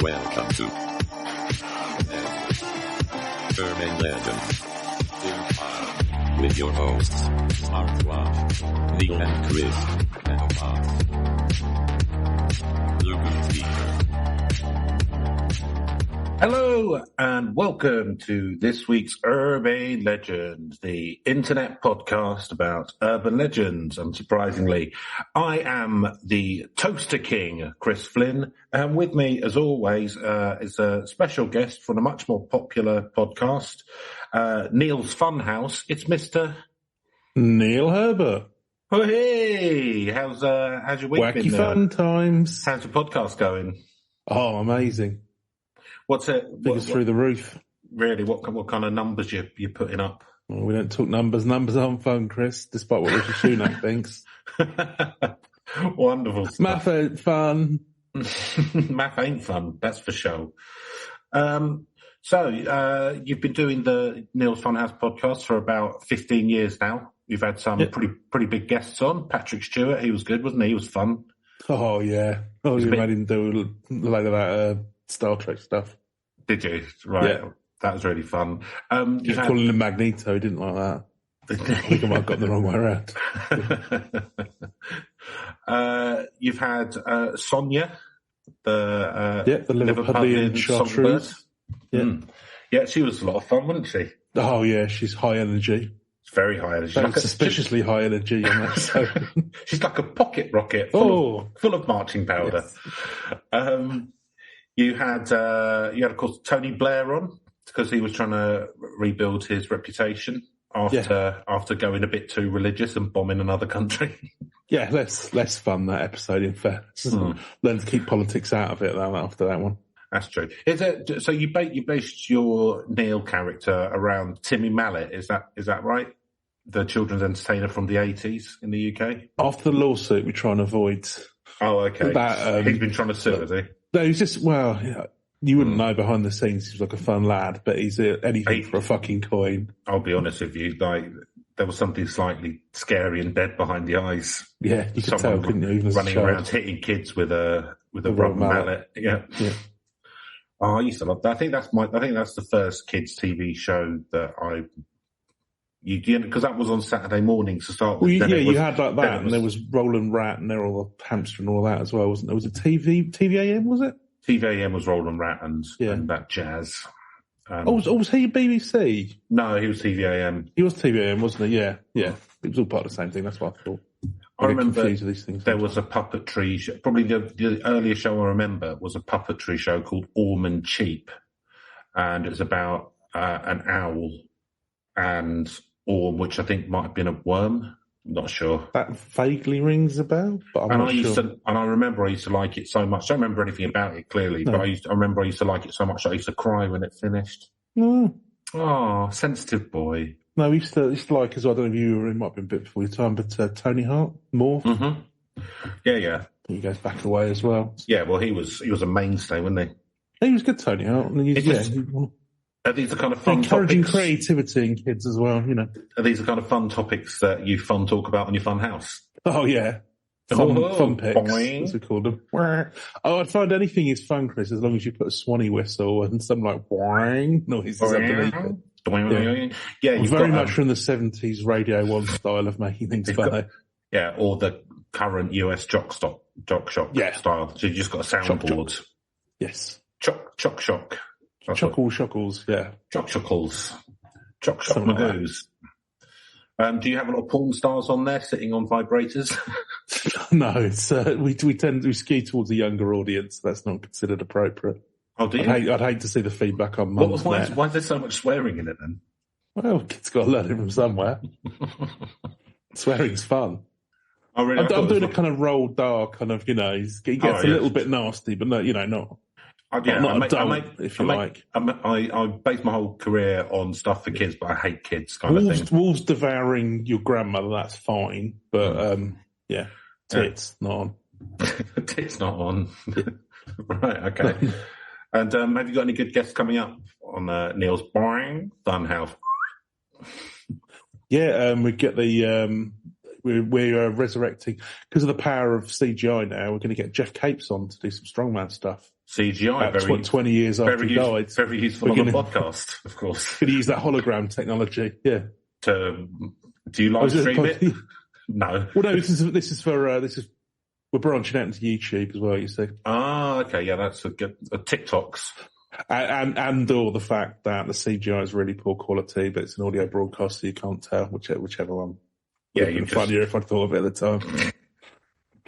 Welcome to Urban Legends with your hosts, Smartwatch, Neil and Chris, and Lucas Speaker. Hello and welcome to this week's Urban Legends, the internet podcast about urban legends. Unsurprisingly, I am the Toaster King, Chris Flynn, and with me, as always, is a special guest from a much more popular podcast, Neil's Funhouse. It's Mr. Neil Herbert. Oh, hey! How's your week Wacky been? fun times. How's your podcast going? Oh, amazing. What's it? Figures through the roof. Really? What kind of numbers you putting up? Well, we don't talk numbers. Numbers aren't fun, Chris, despite what Richard Sunak thinks. Wonderful stuff. Math ain't fun. Math ain't fun, that's for sure. So you've been doing the Neil's Funhouse podcast for about 15 years now. You've had some pretty big guests on. Patrick Stewart, he was good, wasn't he? He was fun. Oh, yeah. Oh, you made him do a load of that Star Trek stuff. Did you? Right. Yeah. That was really fun. Just calling him Magneto, didn't like that. I think I might have got the wrong way around. You've had Sonia, the Liverpudlian chartreuse. Yeah, she was a lot of fun, wasn't she? Oh, yeah, she's high energy. It's very high energy. Like suspiciously high energy on that. So. She's like a pocket rocket full of marching powder. Yes. You had, of course, Tony Blair on because he was trying to rebuild his reputation after going a bit too religious and bombing another country. Yeah, less fun that episode. In fact, learn to keep politics out of it after that one. That's true. Is it so? You based your Neil character around Timmy Mallet? Is that right? The children's entertainer from the 80s in the UK. After the lawsuit, we try and avoid. Oh, okay. He's been trying to sue, has he? No, he's just, you wouldn't know behind the scenes. He's like a fun lad, but he's anything for a fucking coin. I'll be honest with you, there was something slightly scary and dead behind the eyes. Yeah, you could tell, couldn't you? Even running around hitting kids with a rubber mallet. Yeah. Oh, I used to love that. I think that's the first kids TV show that because that was on Saturday mornings to start with. Well, you had like that, and there was Roland Rat, and there all the hamster and all that as well, wasn't there? Was it TVAM, was it? TVAM was Roland Rat and that jazz. Was he BBC? No, he was TVAM. He was TVAM, wasn't he? Yeah. It was all part of the same thing, that's what I thought. I remember these things there was a puppetry show. Probably the earliest show I remember was a puppetry show called Ormond Cheap, and it was about an owl and Orm, which I think might have been a worm. I'm not sure. That vaguely rings a bell, but I'm not sure. I remember I used to like it so much. I don't remember anything about it clearly, but I remember I used to like it so much that I used to cry when it finished. Oh, sensitive boy. No, we used to like as well. I don't know if you were in, might have been a bit before your time, but Tony Hart, Morph. Mm-hmm. Yeah. He goes back away as well. Yeah, well, he was a mainstay, wasn't he? He was good, Tony Hart. Are these the kind of fun encouraging topics? Creativity in kids as well, you know. Are these the kind of fun topics that you talk about on your fun house? Oh, yeah. Fun picks, boing. As we call them. Oh, I'd find anything is fun, Chris, as long as you put a swanny whistle and some like boing noises underneath it. Yeah, you've very much from the 70s Radio 1 style of making things funny. Yeah, or the current US jock shop style. So you just got a soundboard. Yes. Shock. Chuckles, yeah. Chock Magoos. Do you have a lot of porn stars on there sitting on vibrators? No, it's we tend to skew towards a younger audience. That's not considered appropriate. Oh, do you? I'd hate to see the feedback on Mum's why is there so much swearing in it then? Well, kids got to learn it from somewhere. Swearing's fun. Oh, really? I'm doing a kind of roll dark, kind of, he gets a little bit nasty, but no, not. If you like. I base my whole career on stuff for kids, but I hate kids kind of thing. Wolves devouring your grandmother, that's fine. But, tits not on. Tits not on. Right, okay. And have you got any good guests coming up on Neil's Boing Funhouse? Yeah, we get the we're resurrecting because of the power of CGI. Now we're going to get Jeff Capes on to do some strongman stuff. CGI, very 20 years after he died. Very useful on the podcast, of course. Could use that hologram technology? Yeah. Do you live stream it? No. Well, no. This is we're branching out into YouTube as well. You see. Ah, okay, yeah, that's a good TikToks. And or the fact that the CGI is really poor quality, but it's an audio broadcast, so you can't tell whichever one. Yeah, it'd be funnier if I thought of it at the time.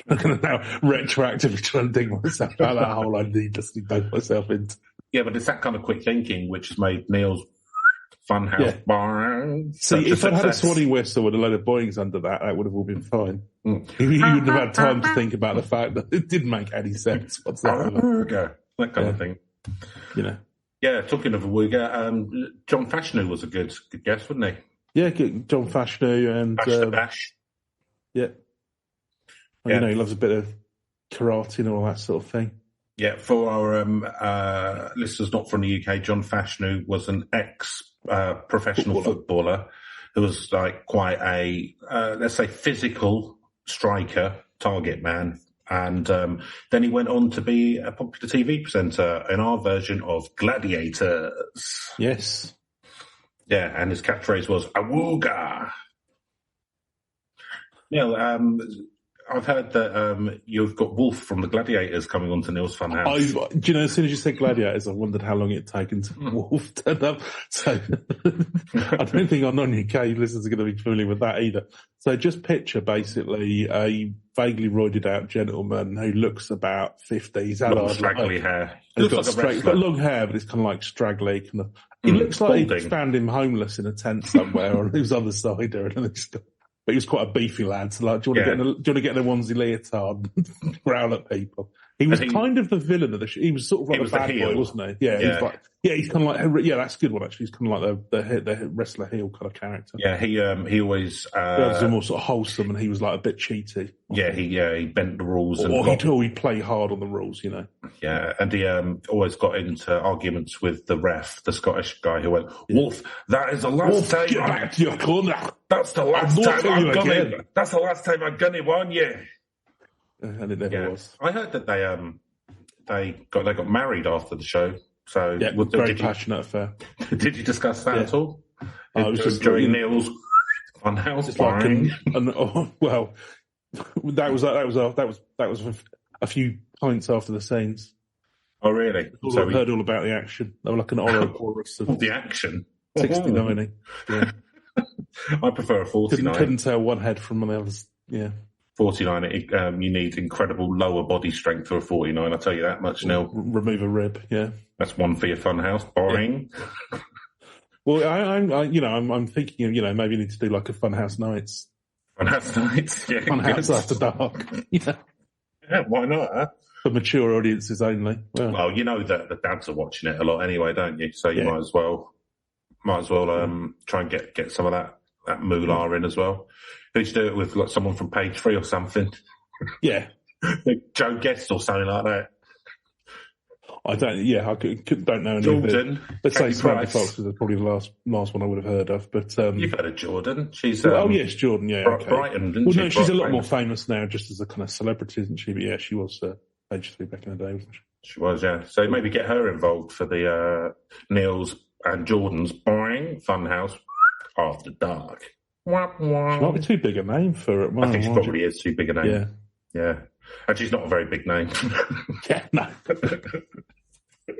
I'm going to now retroactively try and dig myself out of that hole I needlessly dug myself into. Yeah, but it's that kind of quick thinking which has made Neil's Funhouse Bar. See, if I'd had a Swanee whistle with a load of Boeings under that would have all been fine. You wouldn't have had time to think about the fact that it didn't make any sense whatsoever. That kind of thing. You know. Yeah, talking of a Wooga, John Fashanu was a good guess, wasn't he? Yeah, John Fashanu and Bash the Bash. Yeah. Well, you know, he loves a bit of karate and all that sort of thing. Yeah, for our listeners not from the UK, John Fashanu was an ex-professional footballer who was like quite a, let's say, physical striker, target man. And then he went on to be a popular TV presenter in our version of Gladiators. Yes. Yeah, and his catchphrase was "Awooga." Neil, I've heard that you've got Wolf from the Gladiators coming on to Neil's Funhouse. Do you know, as soon as you said Gladiators, I wondered how long it'd taken to Wolf turn up. So I don't think our non-UK listeners are going to be familiar with that either. So just picture basically a vaguely roided out gentleman who looks about 50. He's had straggly hair. He's got long hair, but it's kind of like straggly. Kind of. He looks like he found him homeless in a tent somewhere, or he was on the side or anything. But he was quite a beefy lad. So like, do you want to get in a onesie leotard and growl at people? He was kind of the villain of the show. He was sort of like a bad boy, wasn't he? Yeah. He's kind of like, that's a good one actually. He's kind of like the wrestler heel kind of character. Yeah, he always was more sort of wholesome, and he was like a bit cheaty. Yeah, he bent the rules, or he'd play hard on the rules, you know. Yeah, and he always got into arguments with the ref, the Scottish guy who went, "Wolf, that is the last time. Get back to your corner. That's the last time I'm gonna. That's the last time I'm gonna warn you." And it never was. I heard that they got married after the show. So yeah, very passionate affair. Did you discuss that at all? I was just during Neil's Funhouse. Well, that was a few pints after the scenes. Oh, really? So we heard all about the action. They were like an oral chorus of the action. 69. Yeah. I prefer a 49. Couldn't tell one head from the others. Yeah. 49, you need incredible lower body strength for a 49. I'll tell you that much, Neil. Remove a rib, yeah. That's one for your Funhouse. Boring. Yeah. Well, I'm thinking of, maybe you need to do like a Funhouse Nights. Funhouse Nights, yeah. Funhouse After Dark. Yeah, why not? Huh? For mature audiences only. Well, you know that the dads are watching it a lot anyway, don't you? So you might as well try and get some of that moolah in as well. Who'd you do it with, like someone from Page 3 or something? Yeah. Joe Guest or something like that. I don't know any Jordan. of it. Let's say Samantha Fox is probably the last one I would have heard of. But you've heard of Jordan. She's yes, Jordan, yeah. Okay. Brighton, didn't she? No, she's a lot more famous now just as a kind of celebrity, isn't she? But yeah, she was Page 3 back in the day, wasn't she? She was, yeah. So maybe get her involved for the Neil's and Jordan's Boing Funhouse After Dark. She might be too big a name for it. I think she probably is too big a name. Yeah. And she's not a very big name. Yeah, no.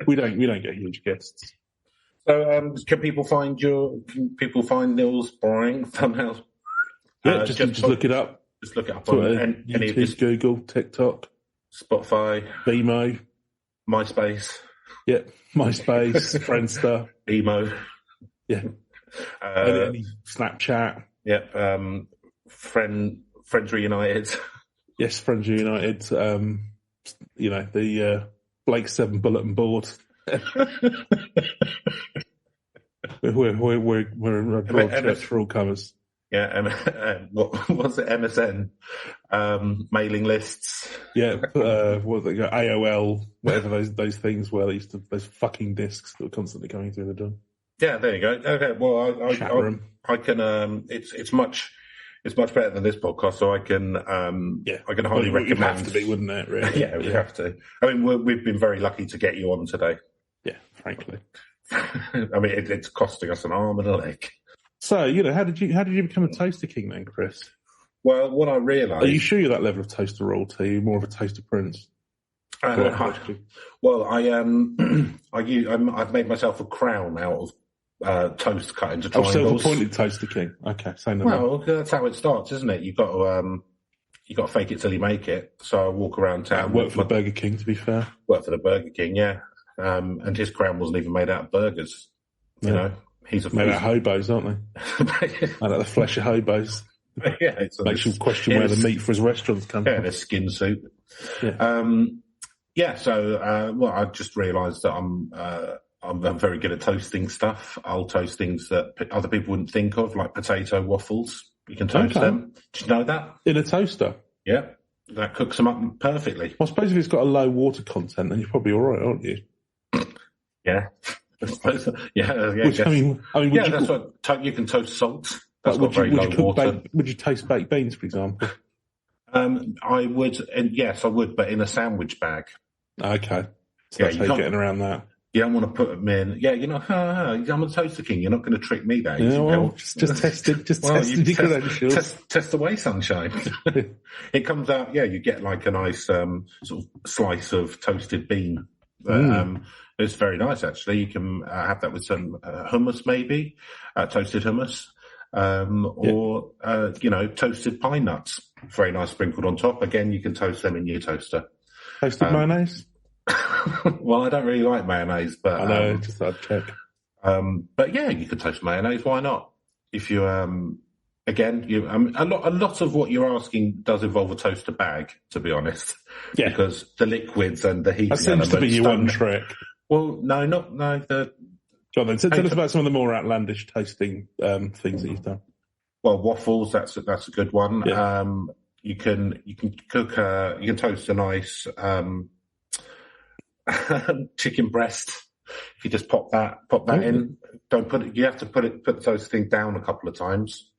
we don't get huge guests. So can people find Neil's Boring Funhouse? Yeah, just look it up. Just look it up on any of this. Google, TikTok, Spotify, Vimeo, MySpace. Yeah, MySpace, Friendster, Emo. Yeah. Any Snapchat. Yep. Friends Reunited. Yes, Friends Reunited. The Blake 7 bulletin board. we're a broad church for all comers. Yeah, what was it? MSN, mailing lists. Yeah, what they got? AOL, whatever those things were. They used to those fucking discs that were constantly coming through the door. Yeah, there you go. Okay, well, I can. It's much It's much better than this podcast, so I can highly recommend. It would have to be, wouldn't it? Really? Yeah, we have to. I mean, we've been very lucky to get you on today. Yeah, frankly. I mean, it's costing us an arm and a leg. So, how did you become a toaster king then, Chris? Well, what I realised... Are you sure you're that level of toaster royalty, more of a toaster prince? Well, I've made myself a crown out of toast cut into triangles. Self-appointed toaster king. Okay, say no more. Well, that's how it starts, isn't it? You've got to fake it till you make it. So I walk around town. Work for the Burger King, to be fair. Work for the Burger King, yeah. And his crown wasn't even made out of burgers. Yeah. You know, he's made out of hobos, aren't they? Made out of the flesh of hobos. Yeah, makes you question where the meat for his restaurants come from. Yeah, the skin soup. Yeah. So I just realised that I'm very good at toasting stuff. I'll toast things that other people wouldn't think of, like potato waffles. You can toast them. Did you know that? In a toaster? Yeah. That cooks them up perfectly. Well, I suppose if it's got a low water content, then you're probably all right, aren't you? Yeah. Yeah. That's what you can toast salt. That's got very low water. Would you toast baked beans, for example? I would, and yes, I would, but in a sandwich bag. Okay. So that's how you're getting around that. You don't want to put them in. Yeah, I'm a toaster king. You're not going to trick me there. Yeah, well, just test it. Just test your credentials. Test away, sunshine. It comes out, you get like a nice sort of slice of toasted bean. It's very nice, actually. You can have that with some hummus, maybe, toasted hummus, or toasted pine nuts. Very nice sprinkled on top. Again, you can toast them in your toaster. Toasted mayonnaise? Well, I don't really like mayonnaise, but I know, just I'd check. But yeah, you could toast mayonnaise. Why not? If you a lot of what you're asking does involve a toaster bag, to be honest. Yeah, because the liquids and the heat. That seems to be your one trick. Well, no. Go on then. Tell us about some of the more outlandish toasting things that you've done. Well, waffles. That's a good one. Yeah. You can cook. You can toast a nice chicken breast. If you just pop that in, don't put it. You have to put the toasting down a couple of times,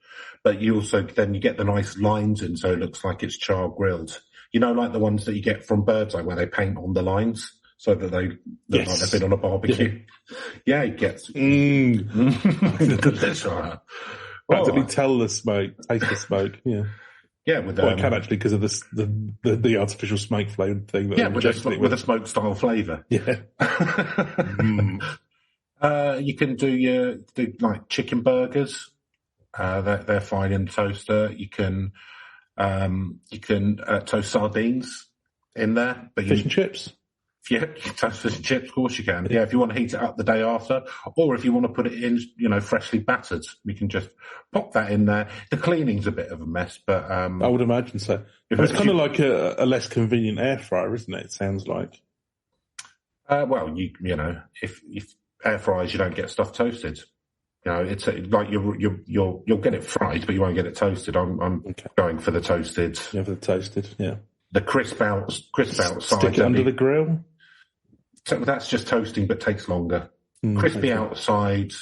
but you also then you get the nice lines in, so it looks like it's char grilled. Like the ones that you get from Birdseye where they paint on the lines so that they look like they've been on a barbecue. Yeah, it gets. Practically tell the smoke, taste the smoke. Yeah. Yeah, I can actually because of the artificial smoke flavour thing. With a smoke style flavour. Yeah. You can do like chicken burgers. They're fine in the toaster. You can toast sardines in there. But fish and chips. Yeah, you can toast fish and chips. Of course you can. Yeah, if you want to heat it up the day after, or if you want to put it in, freshly battered, we can just pop that in there. The cleaning's a bit of a mess, but I would imagine so. It's kind of like a less convenient air fryer, isn't it? It sounds like. Well, if air fryers, you don't get stuff toasted. It's like you'll get it fried, but you won't get it toasted. I'm going for the toasted. Yeah, for the toasted. Yeah. The crisp outside. Stick it under the grill. So that's just toasting, but takes longer. Crispy outside,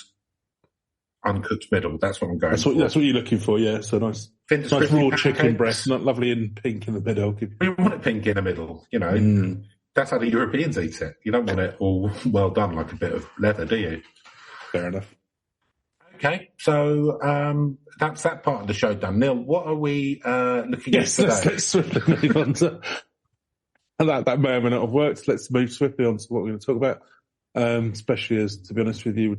uncooked middle. That's what I'm going for. That's what you're looking for, yeah. So nice raw chicken breast, not lovely in pink in the middle. You want it pink in the middle, That's how the Europeans eat it. You don't want it all well done like a bit of leather, do you? Fair enough. Okay, so that's that part of the show done. Neil, what are we looking at today? Let's swiftly move on to that may or may not have worked. Let's move swiftly on to what we're going to talk about, especially as, to be honest with you,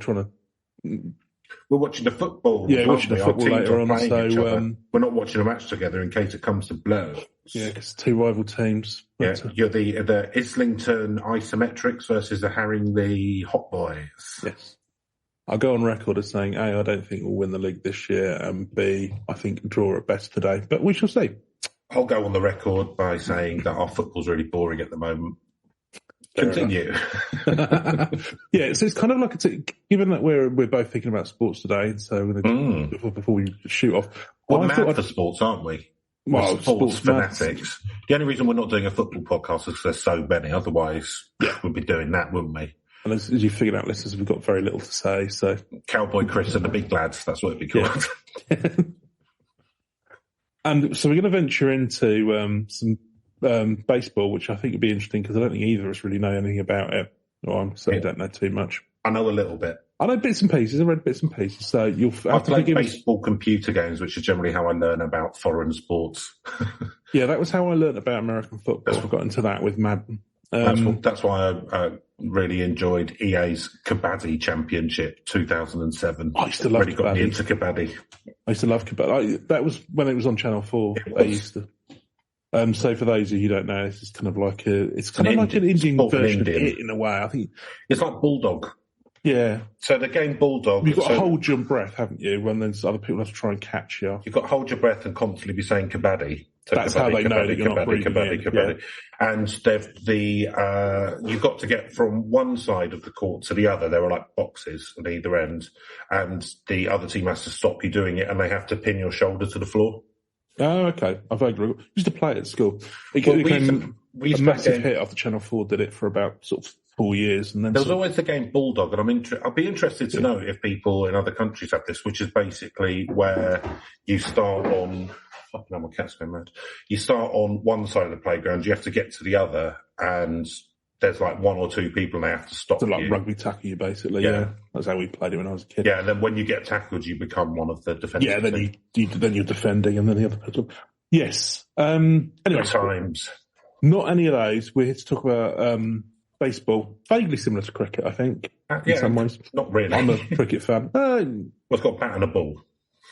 we're watching the football. Yeah, we're watching the football later on. So we're not watching a match together in case it comes to blows. Yeah, because two rival teams. Yeah, you're the Islington Isometrics versus the Haringey Hot Boys. Yes. I'll go on record as saying, A, I don't think we'll win the league this year, and B, I think draw at best today. But we shall see. I'll go on the record by saying that our football's really boring at the moment. Continue. Yeah, so it's kind of like given that we're both thinking about sports today, so we're going to before we shoot off. We're mad for sports, aren't we? Well, sports fanatics. The only reason we're not doing a football podcast is because there's so many. Otherwise, we'd be doing that, wouldn't we? And as you figured out, listeners, we've got very little to say. So Cowboy Chris and the Big Lads, that's what it'd be called. Yeah. And so we're going to venture into some baseball, which I think would be interesting because I don't think either of us really know anything about it. Or I certainly don't know too much. I know a little bit. I know bits and pieces. I read bits and pieces. So you'll have to play baseball computer games, which is generally how I learn about foreign sports. Yeah, that was how I learned about American football. I got into that with Madden. That's why I really enjoyed EA's Kabaddi Championship 2007. I used to love really got me into Kabaddi. I used to love Kabaddi. That was when it was on Channel 4. I used to. So for those of you who don't know, it's kind of like an Indian version of it in a way. I think it's like Bulldog. Yeah. So the game Bulldog. You've got to hold your breath, haven't you? When there's other people have to try and catch you. You've got to hold your breath and constantly be saying Kabaddi. So that's how they know that you're not breathing. Kabaddi. Yeah. And you've got to get from one side of the court to the other. There are like boxes on either end, and the other team has to stop you doing it, and they have to pin your shoulder to the floor. Oh, okay. I've used to play it at school. We a massive hit after Channel 4 did it for about sort of 4 years. And then there was always the game Bulldog, and I'll be interested to know if people in other countries have this, which is basically where you start on, fucking hell, my cat's going mad. You start on one side of the playground, you have to get to the other, and there's like one or two people and they have to stop you. So like rugby tackle you, basically. Yeah. That's how we played it when I was a kid. Yeah, and then when you get tackled, you become one of the defenders. Yeah, then you're defending, and then the other person. Yes. Anyway, good times. Not any of those. We're here to talk about baseball, vaguely similar to cricket, I think, in some ways. Not really. I'm a cricket fan. It's got a bat and a ball.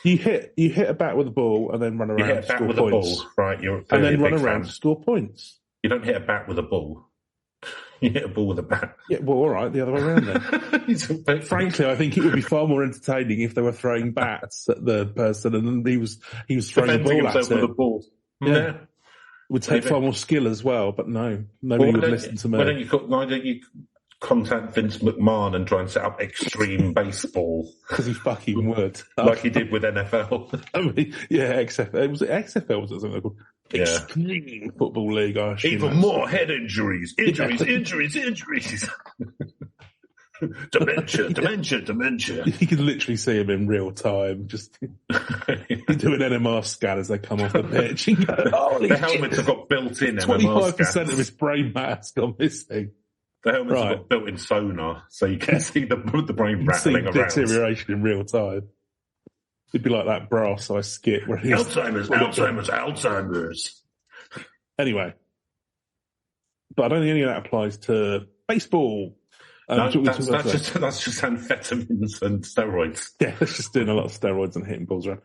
You hit a bat with a ball and then run around. You hit a bat with a ball, right? And then run around to score points. You don't hit a bat with a ball. You hit a ball with a bat. Yeah, well, all right, the other way around then. Frankly, I think it would be far more entertaining if they were throwing bats at the person and then he was throwing the ball at it. With a ball. Yeah. It would take far more skill as well, but no, nobody would listen to me. Why don't you contact Vince McMahon and try and set up extreme baseball? Because he fucking would. Like he did with NFL. I mean, yeah, XFL. Was it XFL? Was it something called? Yeah. Extreme Football League, I assume. Even more head injuries. Injuries. Dementia. You can literally see him in real time, just do an NMR scan as they come off the pitch. The helmets have got built-in 25% of his brain mass gone missing. The helmets have got built-in sonar, so you can see the brain rattling around. Deterioration in real time. It'd be like that brass-sized skit where Alzheimer's. Anyway, but I don't think any of that applies to baseball. That's just amphetamines and steroids. Yeah, that's just doing a lot of steroids and hitting balls around.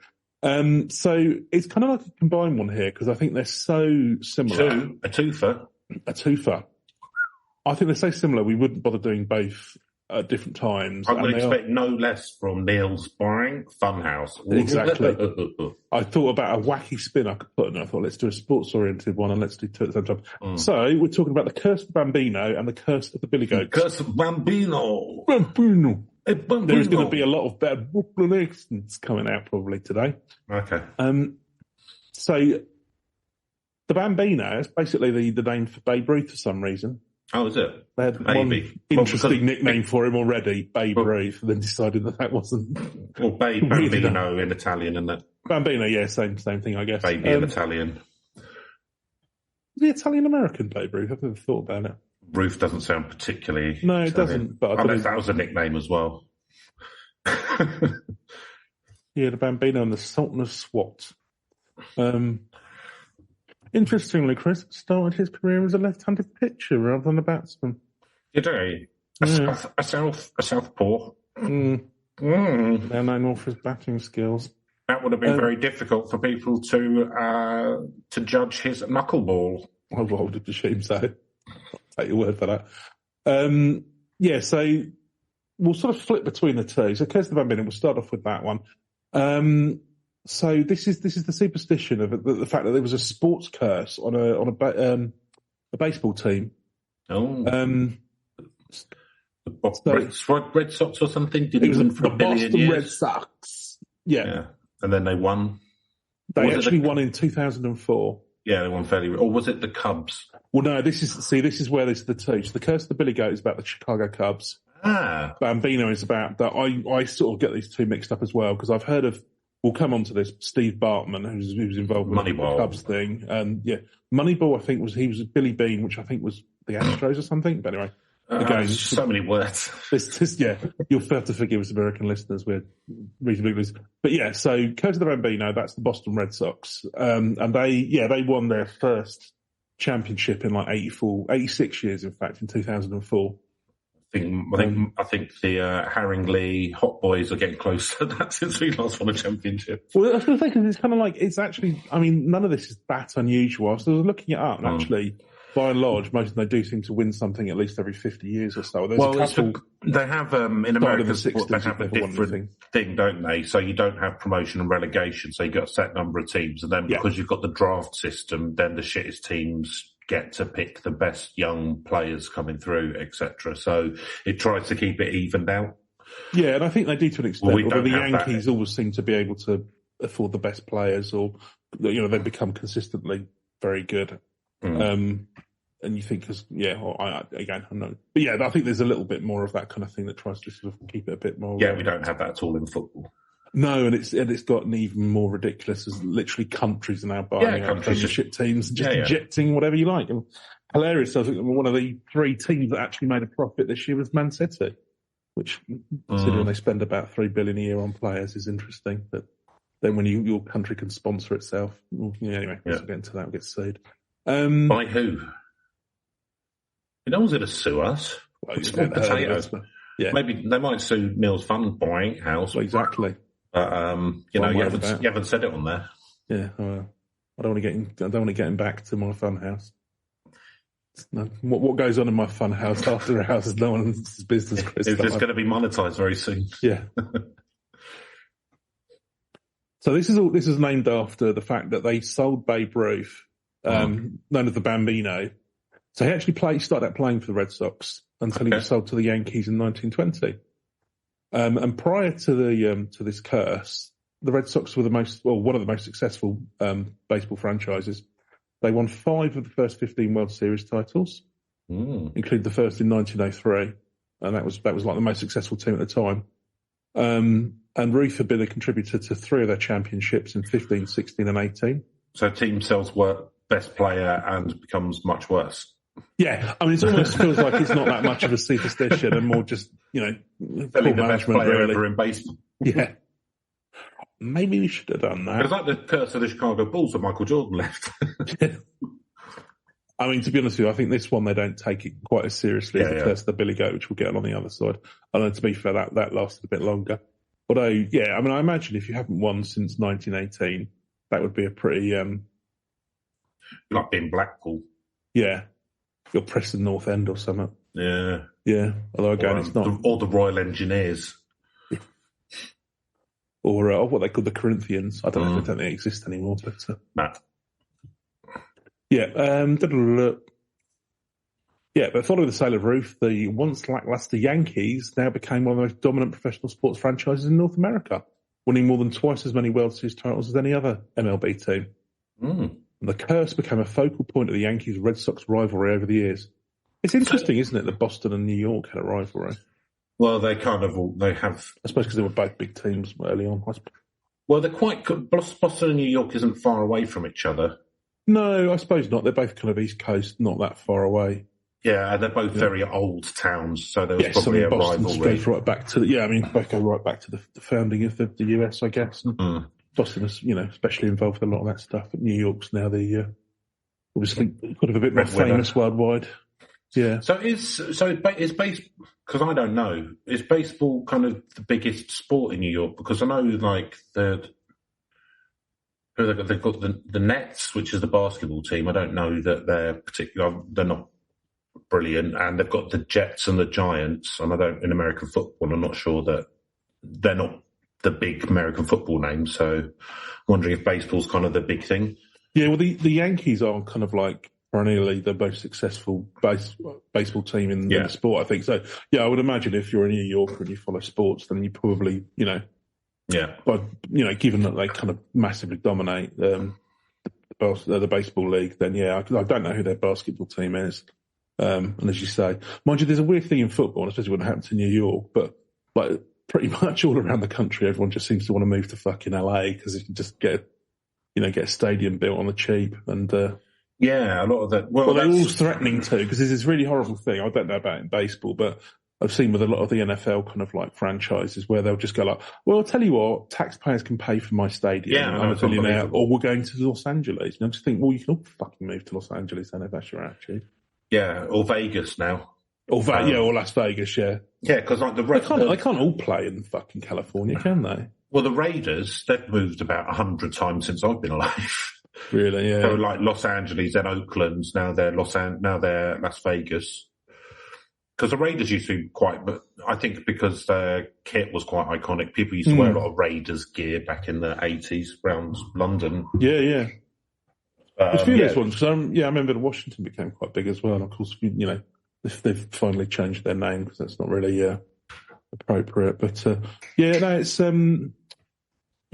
So it's kind of like a combined one here because I think they're so similar. A twofer. I think they're so similar we wouldn't bother doing both at different times. I would expect no less from Neil's Boring Funhouse. Exactly. I thought about a wacky spin I could put, and I thought let's do a sports-oriented one and let's do two at the same time. So we're talking about the Curse of Bambino and the Curse of the Billy Goats. Curse of Bambino. There's going to be a lot of bad Brooklyn accents coming out probably today. Okay. So the Bambino is basically the name for Babe Ruth for some reason. Oh, is it? They had one interesting nickname for him already, Babe Ruth, and then decided that wasn't... Well, Bambino in Italian, isn't it? Bambino, yeah, same thing, I guess. Baby in Italian. The Italian-American Babe Ruth, I've never thought about it. Ruth doesn't sound particularly No, it doesn't. But unless that was a nickname as well. Yeah, the Bambino and the Sultan of Swat. Interestingly, Chris started his career as a left-handed pitcher rather than a batsman. Did he? A southpaw. They're known more for his batting skills. That would have been very difficult for people to judge his knuckleball. I would assume so. I'll take your word for that. Yeah, so we'll sort of flip between the two. So Curse of the Bambino, we'll start off with that one. So this is the superstition of the fact that there was a sports curse on a baseball team. Oh, Red Sox or something? It was the Boston Red Sox. Yeah, and then they won. They actually won in 2004. Yeah, they won fairly. Or was it the Cubs? Well, no. This is where there's the two. So the Curse of the Billy Goat is about the Chicago Cubs. Bambino is about that. I sort of get these two mixed up as well because I've heard of we'll come on to this. Steve Bartman, who's involved with the Cubs thing, and Moneyball. I think he was Billy Bean, which I think was the Astros or something. But anyway, again, so many words. You'll have to forgive us, American listeners. We're reasonably loose. But so Curse of the Bambino, that's the Boston Red Sox, and they won their first championship in like 86 years, in fact, in 2004. I think the Haringey Hot Boys are getting close to that since we last won a championship. Well, I was going to say, because it's kind of like, it's actually, I mean, none of this is that unusual. So I was looking it up, and actually, by and large, most of them do seem to win something at least every 50 years or so. There's a couple. They have, in America, they have a different thing, don't they? So you don't have promotion and relegation, so you've got a set number of teams, and then because you've got the draft system, then the shittest teams get to pick the best young players coming through, etc. So it tries to keep it evened out. Yeah, and I think they do to an extent. Although the Yankees always seem to be able to afford the best players, or they become consistently very good. And you think, I don't know, but I think there's a little bit more of that kind of thing that tries to sort of keep it a bit more. Yeah, we don't have that at all in football. No, and it's gotten even more ridiculous as literally countries are now buying out Premiership teams and just injecting whatever you like. And hilarious. I think one of the 3 teams that actually made a profit this year was Man City, which, considering they spend about $3 billion a year on players, is interesting. But then when your country can sponsor itself, anyway, let's get into that. We'll get sued. By who? No one's going to sue us. Well, it's potatoes. Maybe they might sue Neil's Fun Buying House. Well, exactly. You haven't said it on there. Yeah, I don't want to get him back to my fun house. No, what goes on in my fun house after a house is no one's business, Chris. It's going to be monetized very soon. Yeah. So this is named after the fact that they sold Babe Ruth, known as the Bambino. So he actually started out playing for the Red Sox until he was sold to the Yankees in 1920. And prior to this curse, the Red Sox were one of the most successful baseball franchises. They won 5 of the first 15 World Series titles, including the first in 1903, and that was like the most successful team at the time. And Ruth had been a contributor to 3 of their championships in 15, 16, and 18. So team sells best player and becomes much worse. Yeah, I mean, it almost feels like it's not that much of a superstition and more just, selling the best player ever in baseball. Yeah. Maybe we should have done that. It's like the curse of the Chicago Bulls that Michael Jordan left. I mean, to be honest with you, I think this one, they don't take it quite as seriously as the curse of the Billy Goat, which we'll get on the other side. Although, to be fair, that lasted a bit longer. Although, I mean, I imagine if you haven't won since 1918, that would be a pretty... like being Blackpool. Yeah. You're Preston North End or something. Yeah. Yeah. Although, again, it's not... Or the Royal Engineers. Or what they call the Corinthians. I don't know if they exist anymore, but... But following the sale of Ruth, the once lackluster Yankees now became one of the most dominant professional sports franchises in North America, winning more than twice as many World Series titles as any other MLB team. And the curse became a focal point of the Yankees-Red Sox rivalry over the years. It's interesting, isn't it, that Boston and New York had a rivalry? Well, they have... I suppose because they were both big teams early on. Well, they're quite good. Boston and New York isn't far away from each other. No, I suppose not. They're both kind of East Coast, not that far away. Yeah, and they're both very old towns, so there was probably a rivalry. Goes right back to both go right back to the founding of the US, I guess. And Boston is, especially involved with a lot of that stuff. But New York's now the obviously kind of a bit more famous worldwide. Yeah. So is baseball, because I don't know, is baseball kind of the biggest sport in New York? Because I know like they've got the Nets, which is the basketball team. I don't know that they're not brilliant, and they've got the Jets and the Giants. And in American football, I'm not sure that they're not the big American football names. So I'm wondering if baseball's kind of the big thing. Yeah, well, the Yankees are kind of like perennially the most successful baseball team in the sport, I think. So, I would imagine if you're in New York and you follow sports, then you probably, given that they kind of massively dominate the baseball league, then I don't know who their basketball team is. And as you say, mind you, there's a weird thing in football, especially when it happens in New York, but like pretty much all around the country, everyone just seems to want to move to fucking LA because you can just get a stadium built on the cheap. And yeah, a lot of that. Well, they're all threatening to, because there's this really horrible thing. I don't know about it in baseball, but I've seen with a lot of the NFL kind of like franchises where they'll just go like, well, I'll tell you what, taxpayers can pay for my stadium. Yeah, I'm a billionaire, or we're going to Los Angeles. And I just think, well, you can all fucking move to Los Angeles then if that's your attitude. Yeah, or Vegas now. Or Las Vegas, yeah. Yeah, because like they can't all play in fucking California, can they? Well, the Raiders, they've moved about 100 times since I've been alive. Really, yeah. So like Los Angeles, then Oakland, now they're Las Vegas. Because the Raiders used to be but I think because their kit was quite iconic, people used to wear a lot of Raiders gear back in the 80s around London. Yeah, yeah. There's a few of those ones, because I remember Washington became quite big as well. And of course, they've finally changed their name because that's not really appropriate. But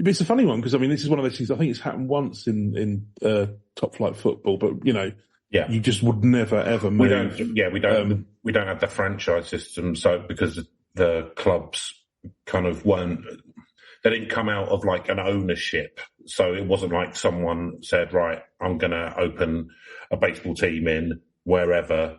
it's a funny one because I mean this is one of those things. I think it's happened once in top flight football, but you just would never ever move. We don't have the franchise system, so because the clubs kind of they didn't come out of like an ownership, so it wasn't like someone said, right, I'm going to open a baseball team in wherever.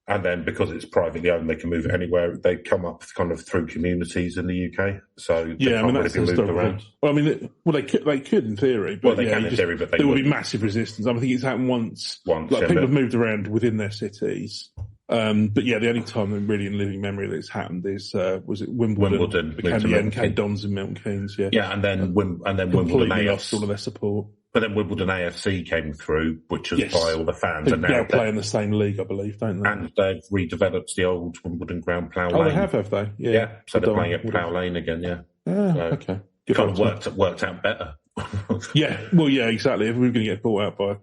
And then because it's privately owned, they can move it anywhere. They come up kind of through communities in the UK. So they can't really be moved around. Well, I mean, they could in theory. But they can in theory, but there would be massive resistance. I think it's happened once. People have moved around within their cities. But the only time really in living memory that it's happened is, was it Wimbledon became the MK Dons in Milton Keynes, yeah. Yeah, and then Wimbledon lost all of their support. But then Wimbledon AFC came through, which was by all the fans. And now play in the same league, I believe, don't they? And they've redeveloped the old Wimbledon ground, Plough Lane. Oh, they have they? Yeah. So they're playing at Plough Lane again, yeah. Okay. Kind of worked out better. Exactly. If we were going to get bought out by a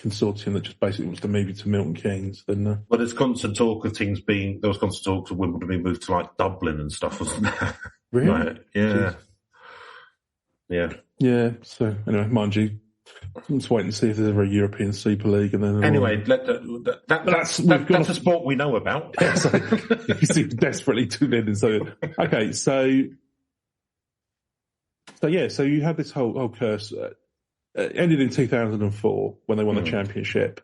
consortium that just basically wants to move it to Milton Keynes, then... Well, there's constant talk of there was constant talk of Wimbledon being moved to like Dublin and stuff, wasn't there? Really? Right. Yeah. Jeez. Yeah. Yeah. So, anyway, mind you, let's wait and see if there's ever a European Super League, and then anyway, that's a sport we know about. Yeah, so you seem desperately tuned in, and so okay, so you had this whole curse. Ended in 2004 when they won the championship.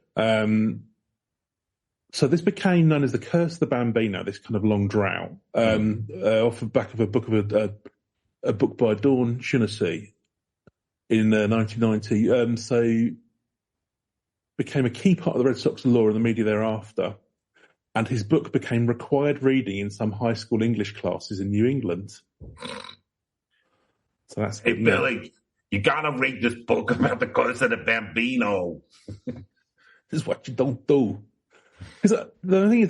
So this became known as the Curse of the Bambino. This kind of long drought, off the back of a book by Dawn Shaughnessy in 1990. So became a key part of the Red Sox law and the media thereafter. And his book became required reading in some high school English classes in New England. So that's Hey, Billy, you gotta read this book about the Curse of the Bambino. This is what you don't do. Because the thing is,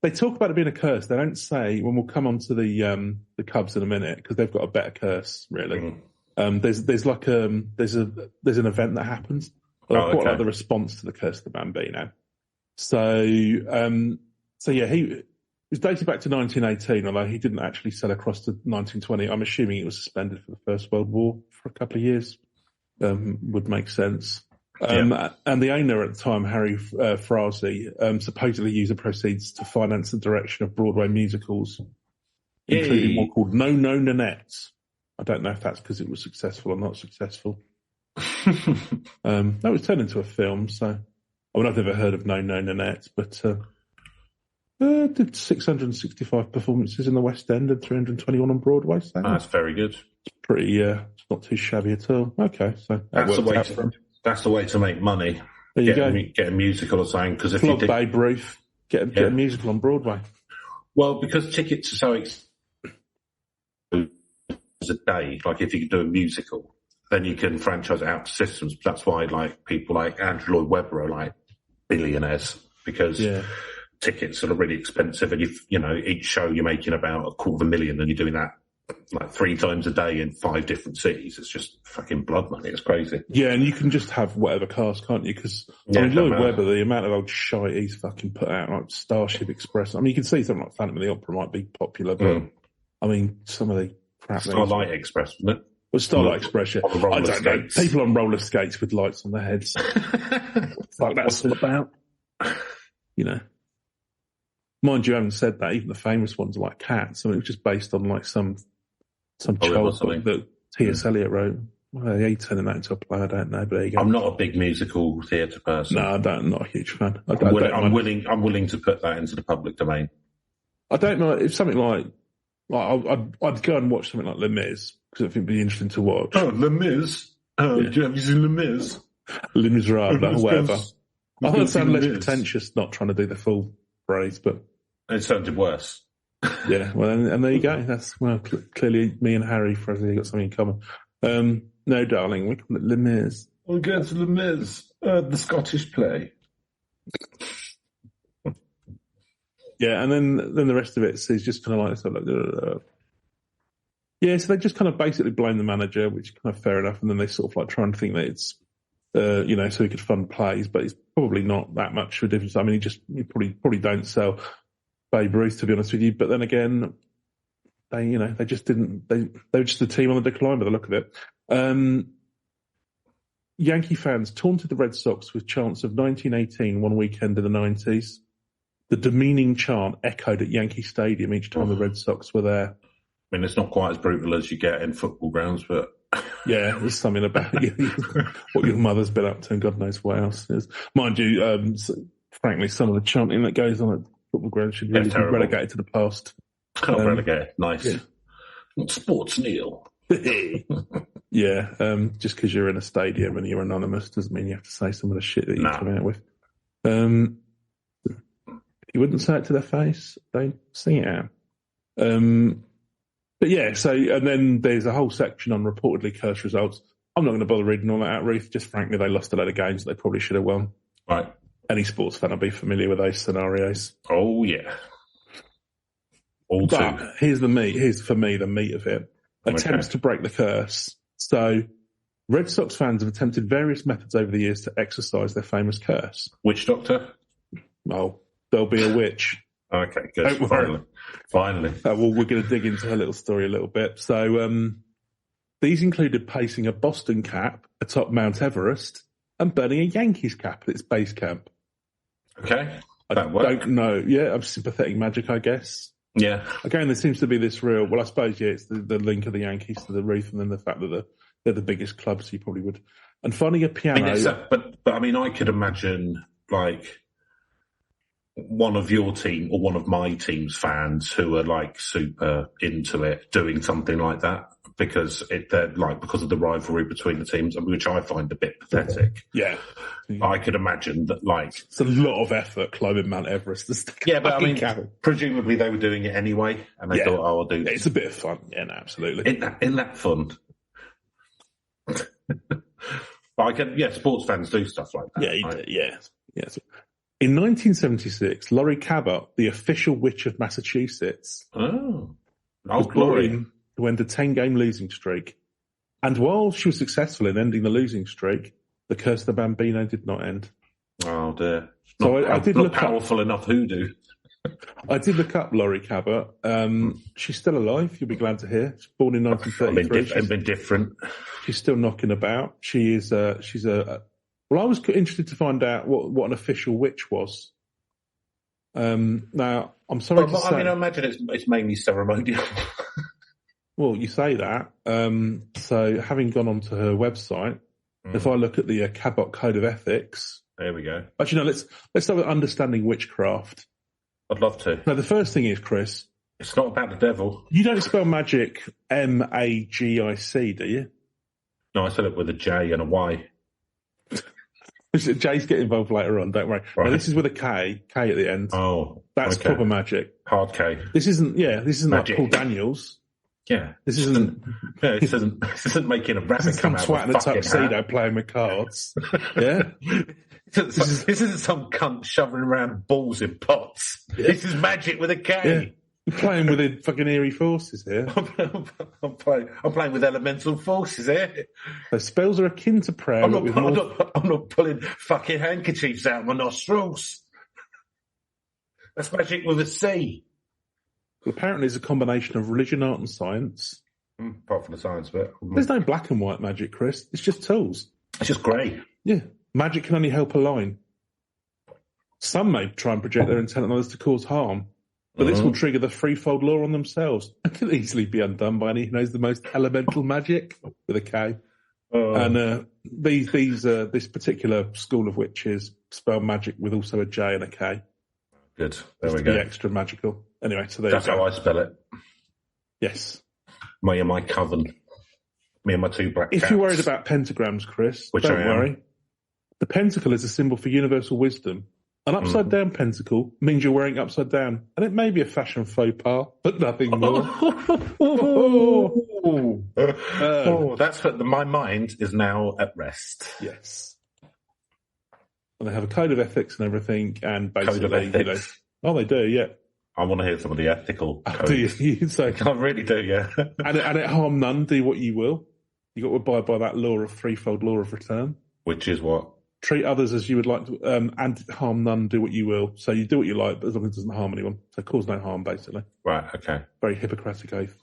they talk about it being a curse. They don't say, when we'll come on to the Cubs in a minute, because they've got a better curse, really. There's an event that happens. I quite like the response to the Curse of the Bambino. So he was dated back to 1918, although he didn't actually sell across to 1920. I'm assuming it was suspended for the First World War for a couple of years. Would make sense. And the owner at the time, Harry Frazee, supposedly used the proceeds to finance the direction of Broadway musicals, including one called No No Nanette. I don't know if that's because it was successful or not successful. That was turned into a film, so I've never heard of No No Nanette, but did 665 performances in the West End and 321 on Broadway. So that's very good. It's pretty, it's not too shabby at all. Okay, so that's the way to make money. There you go. Get a musical or something. Because if you did Babe Ruth, get a musical on Broadway. Well, because tickets are so expensive a day, like if you can do a musical, then you can franchise it out to systems. That's why like people like Andrew Lloyd Webber are like billionaires, because tickets are really expensive, and each show you're making about $250,000, and you're doing that like 3 times a day in 5 different cities. It's just fucking blood money. It's crazy. Yeah, and you can just have whatever cast, can't you? Because Lloyd Webber, the amount of old shite he's fucking put out, like Starship Express. I mean, you can see something like Phantom of the Opera might be popular, but I mean, some of the crap. Starlight Express, wasn't it? Well, Starlight Express, yeah. I don't know. People on roller skates with lights on their heads. What's that's all about? Mind you, I haven't said that. Even the famous ones are like Cats. I mean, it was just based on like some child book that T.S. Eliot wrote. Well, he turning that into a play, I don't know, but there you go. I'm not a big musical theatre person. No, I'm not a huge fan. I'm willing to put that into the public domain. I don't know if something like I'd go and watch something like Les Mis because I think it'd be interesting to watch. Oh, Les Mis. Do you have seen Les Mis? Les Miserables, whatever. I thought it sounded less pretentious, not trying to do the full phrase, but it sounded worse. Yeah, well, and there you go. That's clearly me and Harry Fresley got something in common. No, darling, we call it Les Mis. We'll go to Les Mis, the Scottish play. Yeah, and then the rest of it is just kind of like yeah. So they just kind of basically blame the manager, which is kind of fair enough, and then they sort of like try and think that it's so he could fund plays, but it's probably not that much of a difference. I mean, you probably don't sell Babe Ruth, to be honest with you. But then again, they just didn't. They were just a team on the decline by the look of it. Yankee fans taunted the Red Sox with chants of 1918 one weekend in the 90s. The demeaning chant echoed at Yankee Stadium each time the Red Sox were there. I mean, it's not quite as brutal as you get in football grounds, but yeah, there's something about what your mother's been up to and God knows what else is. Mind you, frankly, some of the chanting that goes on at football grounds should really be relegated to the past. Relegated, nice. Yeah. Sports Neil. Yeah, just because you're in a stadium and you're anonymous doesn't mean you have to say some of the shit that you come out with. You wouldn't say it to their face, don't sing it out. But yeah, and then there's a whole section on reportedly cursed results. I'm not going to bother reading all that out, Ruth. Just frankly, they lost a load of games that they probably should have won. Right. Any sports fan will be familiar with those scenarios. Oh, yeah. But here's for me the meat of it. Attempts to break the curse. So Red Sox fans have attempted various methods over the years to exercise their famous curse. Witch doctor? Oh, there'll be a witch. Okay, good. Finally. Well, we're going to dig into her little story a little bit. So these included pasting a Boston cap atop Mount Everest and burning a Yankees cap at its base camp. Okay. I don't know. Yeah, I'm sympathetic magic, I guess. Yeah. Again, there seems to be this real... Well, I suppose, yeah, it's the link of the Yankees to the roof and then the fact that they're the biggest club, so you probably would. And finding a piano... But I mean, I could imagine, like, one of your team or one of my team's fans who are, like, super into it doing something like that because of the rivalry between the teams, which I find a bit pathetic. Yeah. I could imagine that, like... It's a lot of effort climbing Mount Everest. Yeah, but I mean, presumably they were doing it anyway, and they thought, I'll do this. It's a bit of fun. Yeah, no, absolutely. Isn't that fun? But sports fans do stuff like that. Yeah. In 1976, Laurie Cabot, the official witch of Massachusetts, was glory to end a 10-game losing streak. And while she was successful in ending the losing streak, the curse of the Bambino did not end. Oh, dear. So I did look powerful enough hoodoo. I did look up Laurie Cabot. She's still alive, you'll be glad to hear. She's born in 1933. I've been different. She's still knocking about. She's a... Well, I was interested to find out what an official witch was. Now, I'm sorry to say... I mean, I imagine it's mainly ceremonial. Well, you say that. So having gone onto her website, if I look at the Cabot Code of Ethics... There we go. Actually, no, let's start with understanding witchcraft. I'd love to. Now, the first thing is, Chris... It's not about the devil. You don't spell magic M-A-G-I-C, do you? No, I said it with a J and a Y. J's get involved later on, don't worry. Right. Now, this is with a K at the end. Oh. That's proper magic. Hard K. This isn't like Paul Daniels. Yeah. This isn't making a rabbit come out twat in a tuxedo playing with cards. Yeah. This isn't some cunt shoving around balls in pots. Yeah. This is magic with a K. Yeah. You're playing with the fucking eerie forces here. I'm playing with elemental forces here. The spells are akin to prayer. I'm not pulling fucking handkerchiefs out of my nostrils. That's magic with a C. Well, apparently it's a combination of religion, art and science. Apart from the science bit. There's no black and white magic, Chris. It's just tools. It's just grey. Yeah. Magic can only help a line. Some may try and project their intent on others to cause harm, but this will trigger the threefold law on themselves and can easily be undone by any who knows the most elemental magic with a K. And this particular school of witches spell magic with also a J and a K. Good. There just we to go. Be extra magical. Anyway, so that's how I spell it. Yes. Me and my coven. Me and my two black cats. If you're worried about pentagrams, Chris, don't worry. The pentacle is a symbol for universal wisdom. An upside-down pentacle means you're wearing upside down, and it may be a fashion faux pas, but nothing more. That's what my mind is now at rest. Yes. And they have a code of ethics and everything, and basically, they do, yeah. I want to hear some of the ethical codes. Do you? So, I really do, yeah. and it harm none, do what you will. You've got to abide by that law of threefold law of return. Which is what? Treat others as you would like to, and harm none, do what you will. So you do what you like, but as long as it doesn't harm anyone. So cause no harm, basically. Right, okay. Very Hippocratic oath.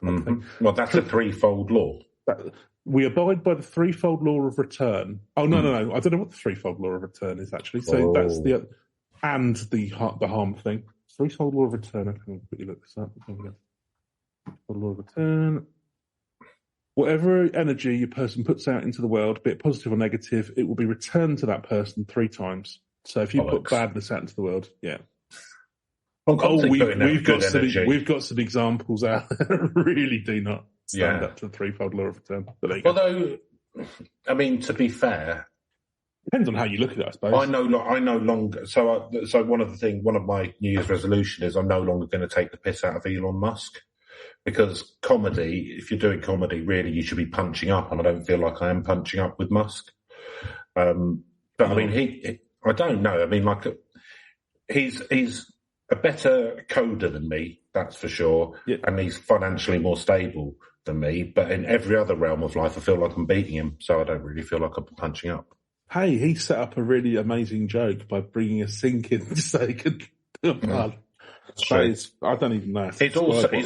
Well, that's a threefold law. We abide by the threefold law of return. Oh, no. I don't know what the threefold law of return is, actually. So that's the harm thing. Threefold law of return. I can quickly look this up. Law of return. Whatever energy your person puts out into the world, be it positive or negative, it will be returned to that person 3 times. So if you put badness out into the world, yeah. We've got some examples out there that really do not stand up to the threefold law of return. Although, I mean, to be fair, depends on how you look at it, I suppose. I no longer. So one of my New Year's resolution is I'm no longer going to take the piss out of Elon Musk. Because comedy, if you're doing comedy, really you should be punching up, and I don't feel like I am punching up with Musk. But I mean, I don't know. I mean, like, he's a better coder than me, that's for sure, and he's financially more stable than me. But in every other realm of life, I feel like I'm beating him, so I don't really feel like I'm punching up. Hey, he set up a really amazing joke by bringing a sink in so he could do a blood. I don't even know. He's also in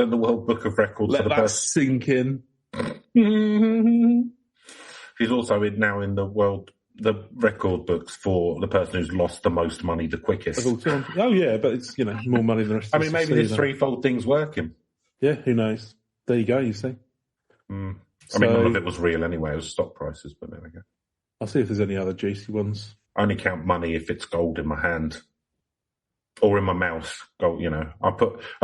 the World Book of Records. Let that sink in. He's also now in the record books for the person who's lost the most money the quickest. Oh yeah, but it's more money than the rest. I mean, maybe this threefold thing's working. Yeah, who knows? There you go. You see. I mean, none of it was real anyway. It was stock prices, but there we go. I'll see if there's any other juicy ones. I only count money if it's gold in my hand. Or in my mouth, gold. I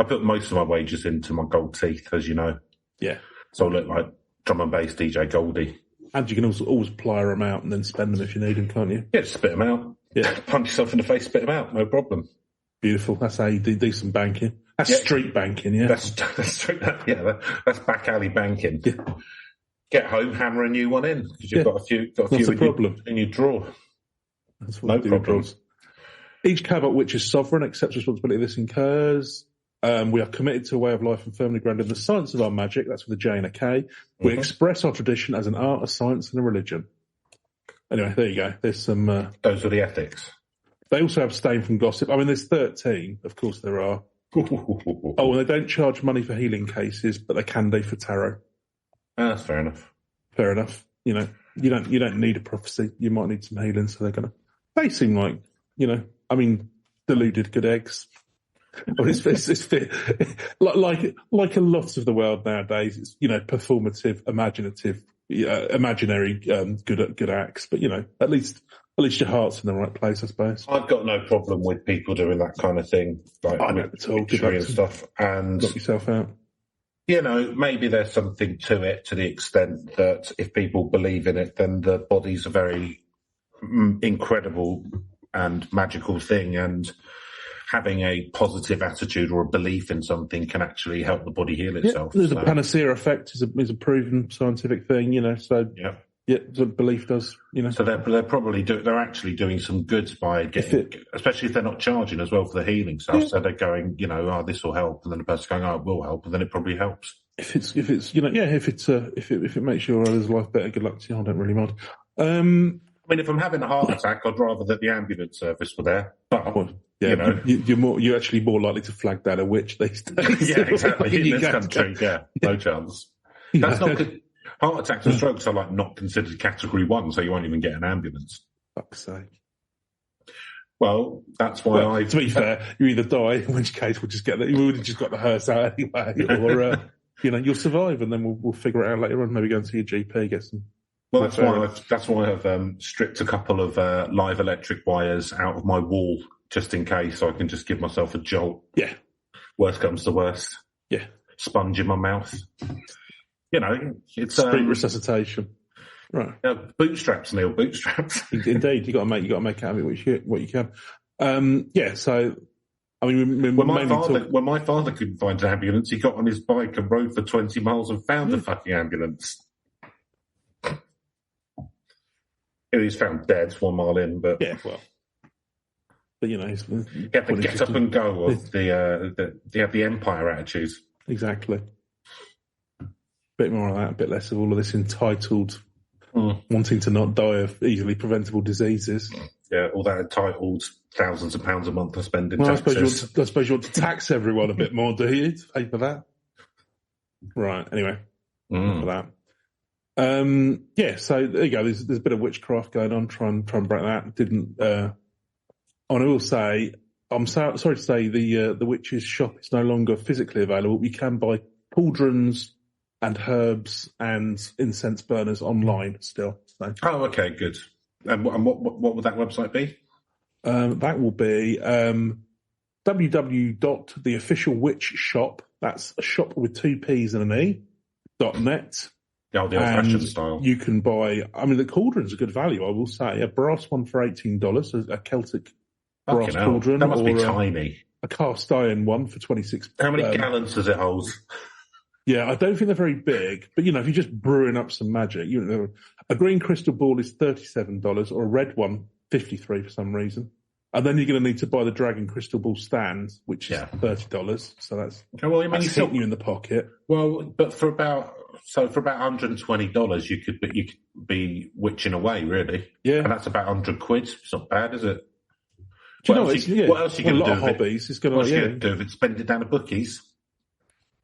put most of my wages into my gold teeth, as you know. Yeah. So I look like drum and bass DJ Goldie. And you can also always plier them out and then spend them if you need them, can't you? Yeah, just spit them out. Yeah. Punch yourself in the face, spit them out, no problem. Beautiful. That's how you do some banking. That's street banking, yeah. That's back alley banking. Yeah. Get home, hammer a new one in because you've got a few in your drawer. That's what no problems. Each Cabot witch is sovereign, accepts responsibility this incurs. We are committed to a way of life and firmly grounded in the science of our magic. That's with a J and a K. We express our tradition as an art, a science, and a religion. Anyway, there you go. There's some... Those are the ethics. They also abstain from gossip. I mean, there's 13. Of course there are. And they don't charge money for healing cases, but they can do for tarot. That's fair enough. Fair enough. You don't need a prophecy. You might need some healing, so they're going to... They seem like, deluded good eggs. It's like a lot of the world nowadays. It's performative, imaginative, imaginary good acts. But at least your heart's in the right place, I suppose. I've got no problem with people doing that kind of thing, like I don't at all. and stuff. And knock yourself out. Maybe there's something to it, to the extent that if people believe in it, then the body's a very incredible and magical thing, and having a positive attitude or a belief in something can actually help the body heal itself. The panacea effect is a proven scientific thing, the belief does, So they're probably they're actually doing some good by getting, especially if they're not charging as well for the healing stuff. Yeah. So they're going, this will help, and then the person's going, it will help, and then it probably helps. If it makes your other's life better, good luck to you. I don't really mind. If I'm having a heart attack, I'd rather that the ambulance service were there. But, you're actually more likely to flag down a witch these days. Yeah, exactly. In this country, no chance. That's not good. Heart attacks and strokes are not considered category 1, so you won't even get an ambulance. Fuck's sake. Well, that's why to be fair, you either die, in which case we would have just got the hearse out anyway, or you'll survive, and then we'll figure it out later on. Maybe go and see a GP, get some. Well, that's why I've stripped a couple of live electric wires out of my wall, just in case, so I can just give myself a jolt. Yeah. Worst comes to worst. Yeah. Sponge in my mouth. It's street resuscitation. Right. Bootstraps, Neil. Bootstraps. Indeed, you got to make out of it what you can. So. I mean, when my father couldn't find an ambulance, he got on his bike and rode for 20 miles and found a fucking ambulance. He was found dead 1 mile in, but yeah, well, but he's get the get up and go of the empire attitude. Exactly. A bit more of that, a bit less of all of this entitled wanting to not die of easily preventable diseases. Yeah, all that entitled thousands of pounds a month to spend in taxes. I suppose you want to tax everyone a bit more, do you? To pay for that. Right. Anyway, for that. So there you go. There's a bit of witchcraft going on. Try and break that. Didn't. And I will say, I'm sorry to say the witch's shop is no longer physically available. We can buy cauldrons and herbs and incense burners online still. So. Oh, okay, good. And what would that website be? That will be www.theofficialwitchshop. That's a shop with 2 P's and an E. .net. Oh, the old-fashioned style. You can buy. I mean, the cauldron's a good value, I will say. A brass one for $18, a Celtic brass cauldron. That must be tiny. A cast iron one for $26. How many gallons does it hold? Yeah, I don't think they're very big, but if you're just brewing up some magic, a green crystal ball is $37, or a red one $53 for some reason, and then you're going to need to buy the dragon crystal ball stand, which is $30. So that's hitting you in the pocket. Well, but for about $120, you could be witching away, really. Yeah, and that's about £100. It's not bad, is it? What else are you going to do? A lot of hobbies. What else are you going to do if it's spend it down at bookies?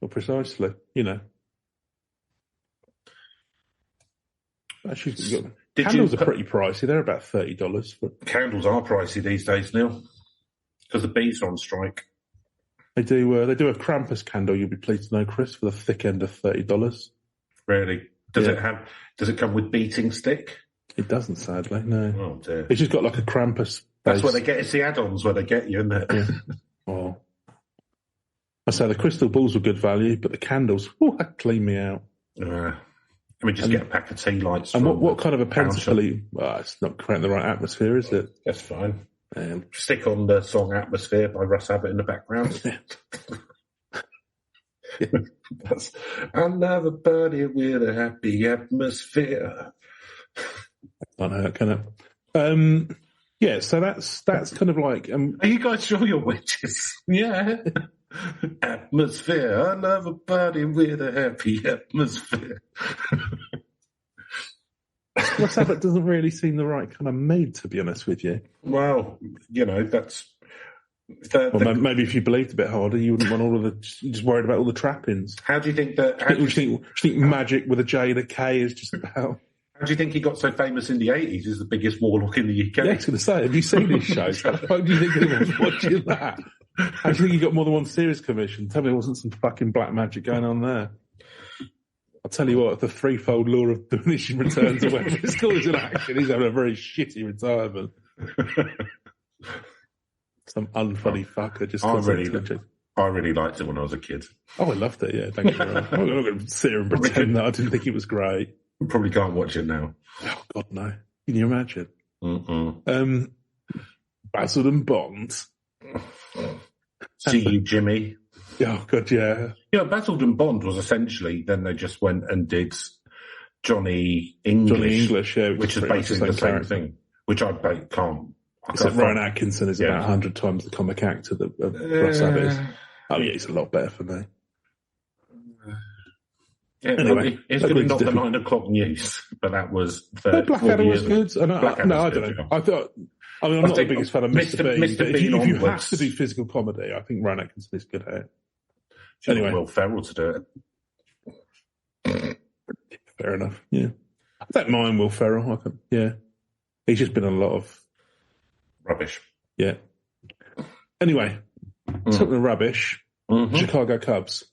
Well, precisely. Actually, candles are pretty pricey. They're about $30. But candles are pricey these days, Neil, because the bees are on strike. They do a Krampus candle. You'll be pleased to know, Chris, for the thick end of $30. Really? Does it come with beating stick? It doesn't, sadly. No. Oh dear. It's just got like a Krampus. That's where they get. It's the add-ons where they get you, isn't it? Yeah. Oh. I say the crystal balls were good value, but the candles, that clean me out. Just get a pack of tea lights. And what kind of a pentapole? Well, it's not creating the right atmosphere, is it? That's fine. Stick on the song "Atmosphere" by Russ Abbott in the background. That's another party with a happy atmosphere. I know, can it? So that's kind of like. Are you guys sure you're witches? Yeah. Atmosphere, another party with a happy atmosphere. Russ Abbott doesn't really seem the right kind of mood, to be honest with you. Well, that's. Maybe if you believed a bit harder, you wouldn't want all of the. You're just worried about all the trappings. How do you think that? Do you think magic with a J and a K is just about? How do you think he got so famous in the 80s? He's the biggest warlock in the UK. Yeah, I was going to say, have you seen his shows? How the fuck do you think he was watching that? How do you think he got more than one series commission? Tell me there wasn't some fucking black magic going on there. I'll tell you what, the threefold law of diminishing returns of when his school is in action, he's having a very shitty retirement. Some unfunny fucker just I really liked it when I was a kid. Oh, I loved it, yeah. Thank you very much. I'm not going to sit here and pretend that I didn't think it was great. Probably can't watch it now. Oh, God, no. Can you imagine? Mm-mm. Basil and Bond. See you, Jimmy. Oh, God, yeah. Yeah, Basil and Bond was essentially, then they just went and did Johnny English, yeah, which is basically the same thing, which I can't. Except Ryan Atkinson is about 100 times the comic actor that Russ Abbott is. Oh, yeah, he's a lot better for me. Yeah, anyway, it's going to be not the 9 o'clock news, but that was. Blackadder was good. I don't know. I'm not the biggest fan of Mr. Bean. But if you have to do physical comedy, I think Ryan Atkinson is good at it. Anyway, Will Ferrell to do it. Fair enough. Yeah, I don't mind Will Ferrell. He's just been a lot of rubbish. Yeah. Anyway, talking of rubbish, Chicago Cubs.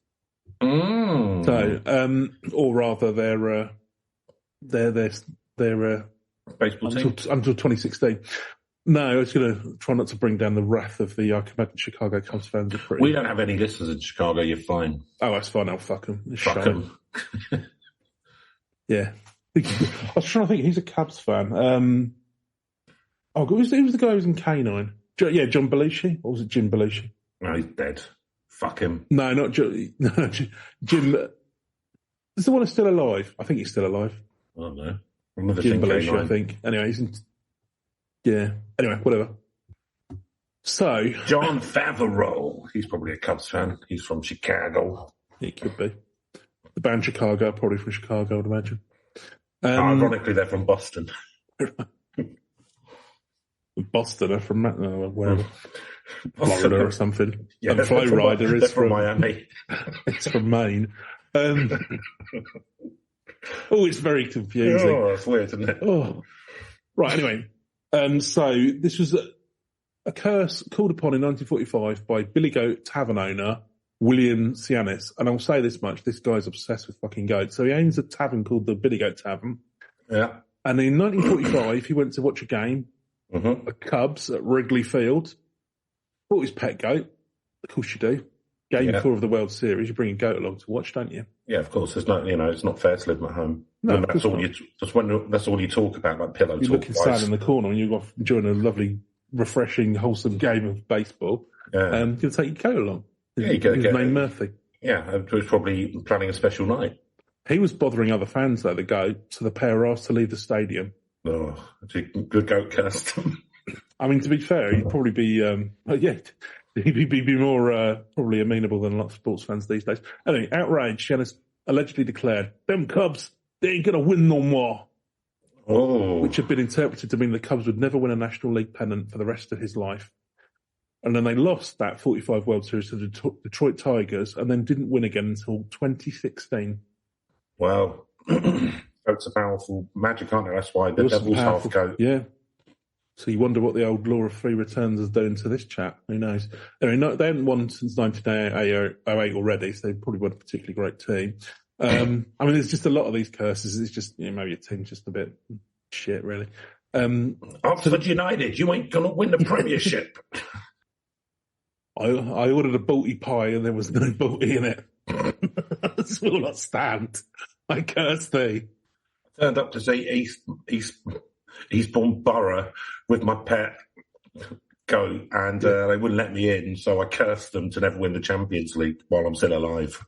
So, or rather, their baseball team until 2016. No, I was going to try not to bring down the wrath of the Chicago Cubs fans. We don't have any listeners in Chicago. You're fine. Oh, that's fine. I'll fuck them. Fuck them. Yeah. I was trying to think. Who's a Cubs fan? Who was the guy who was in K9? Yeah, John Belushi. Or was it Jim Belushi? No, he's dead. Fuck him. No, not Jim. No, Jim. Is the one who's still alive? I think he's still alive. I don't know. Jim Belushi, I think. Anyway, he's in... Yeah. Anyway, whatever. So... John Favreau. He's probably a Cubs fan. He's from Chicago. He could be. The band Chicago, probably from Chicago, I'd imagine. Ironically, they're from Boston. Boston are from wherever. Florida or something. Yeah, Fly Rider is from Miami. It's from Maine. It's very confusing. Oh, it's weird, isn't it? Oh. Right, anyway. So this was a curse called upon in 1945 by Billy Goat tavern owner William Cianis. And I'll say this much, this guy's obsessed with fucking goats. So he owns a tavern called the Billy Goat Tavern. Yeah. And in 1945, he went to watch a game, the Cubs at Wrigley Field. Brought his pet goat. Of course you do. Game 4 of the World Series, you bring a goat along to watch, don't you? Yeah, of course. It's not, it's not fair to live at home. No, that's all that's all you talk about, like pillow talk. You're looking sad in the corner and you're enjoying a lovely, refreshing, wholesome game of baseball. Yeah. You're going to take your coat along. Yeah, you got to get named Murphy. Yeah, he was probably planning a special night. He was bothering other fans, though, the goat, so the pair were asked to leave the stadium. Oh, it's a good goat custom. I mean, to be fair, he'd probably be, he'd be more probably amenable than a lot of sports fans these days. Anyway, outraged, Giannis allegedly declared, "Them Cubs, they ain't going to win no more." Oh. Which had been interpreted to mean the Cubs would never win a National League pennant for the rest of his life. And then they lost that 45 World Series to the Detroit Tigers and then didn't win again until 2016. Wow. Goats are powerful magic, aren't they? That's why the Devil's half goat. Yeah. So you wonder what the old law of free returns is doing to this chap. Who knows? Anyway, they haven't won since 1908 already, so they probably weren't a particularly great team. I mean, there's just a lot of these curses. It's just, maybe a team's just a bit shit, really. Oxford United, you ain't going to win the Premiership. I ordered a balti pie and there was no balti in it. That's all I stand. I curse thee. I turned up to see Eastbourne Borough with my pet goat and they wouldn't let me in, so I cursed them to never win the Champions League while I'm still alive.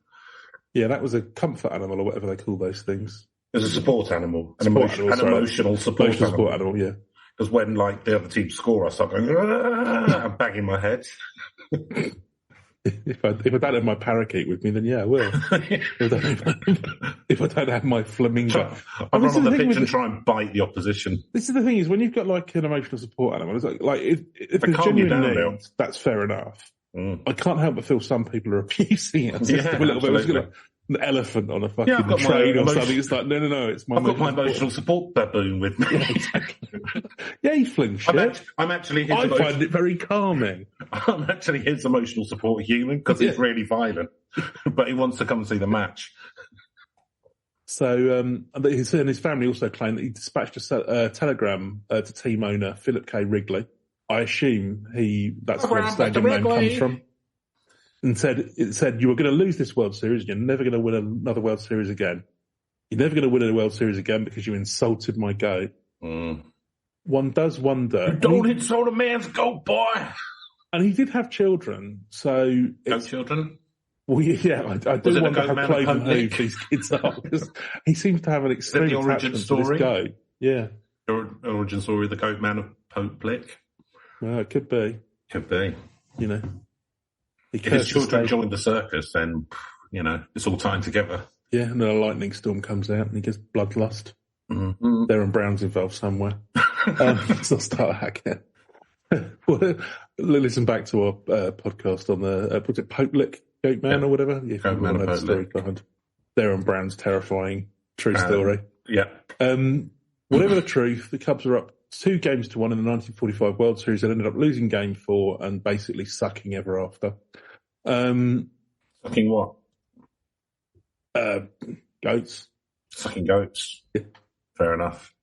Yeah, that was a comfort animal or whatever they call those things. It was a support animal. An emotional support animal. Yeah. Because when, the other team score, I start going, I'm banging my head. If I don't have my parakeet with me, then yeah, I will. If I don't have my flamingo. I run on the pitch and try and bite the opposition. This is the thing, is when you've got an emotional support animal, it's like if there's genuine need, that's fair enough. I can't help but feel some people are abusing it. A little bit. An elephant on a fucking train or something. It's like, no, it's my... I've got my emotional support baboon with me. Yeah, exactly. Yeah, he flings shit. I find it very calming. I'm actually his emotional support human because he's really violent, but he wants to come and see the match. So, and his family also claimed that he dispatched a telegram to team owner Philip K. Wrigley. I assume that's where the stadium name comes from. And it said, you were going to lose this World Series. You're never going to win another World Series again. You're never going to win a World Series again because you insulted my goat. One does wonder. You don't insult a man's goat, boy. And he did have children. So goat children? Well, yeah, I do wonder how cloven hooved these kids are, because he seems to have an extreme attachment to this goat. Yeah. The origin story of the goat man of Pope Blick? Well, it could be. Could be. If his children joined the circus, then, it's all tying together. Yeah, and then a lightning storm comes out and he gets bloodlust. Mm-hmm. Darren Brown's involved somewhere. So I'll start hacking. Well, listen back to our podcast on was it Pope Blick, Goat Man or whatever? Yeah, Goat Man of story behind Darren Brown's terrifying true story. Yeah. Whatever the truth, the Cubs are up 2 games to 1 in the 1945 World Series and ended up losing Game 4 and basically sucking ever after. Sucking what? Goats. Sucking goats. Yeah. Fair enough.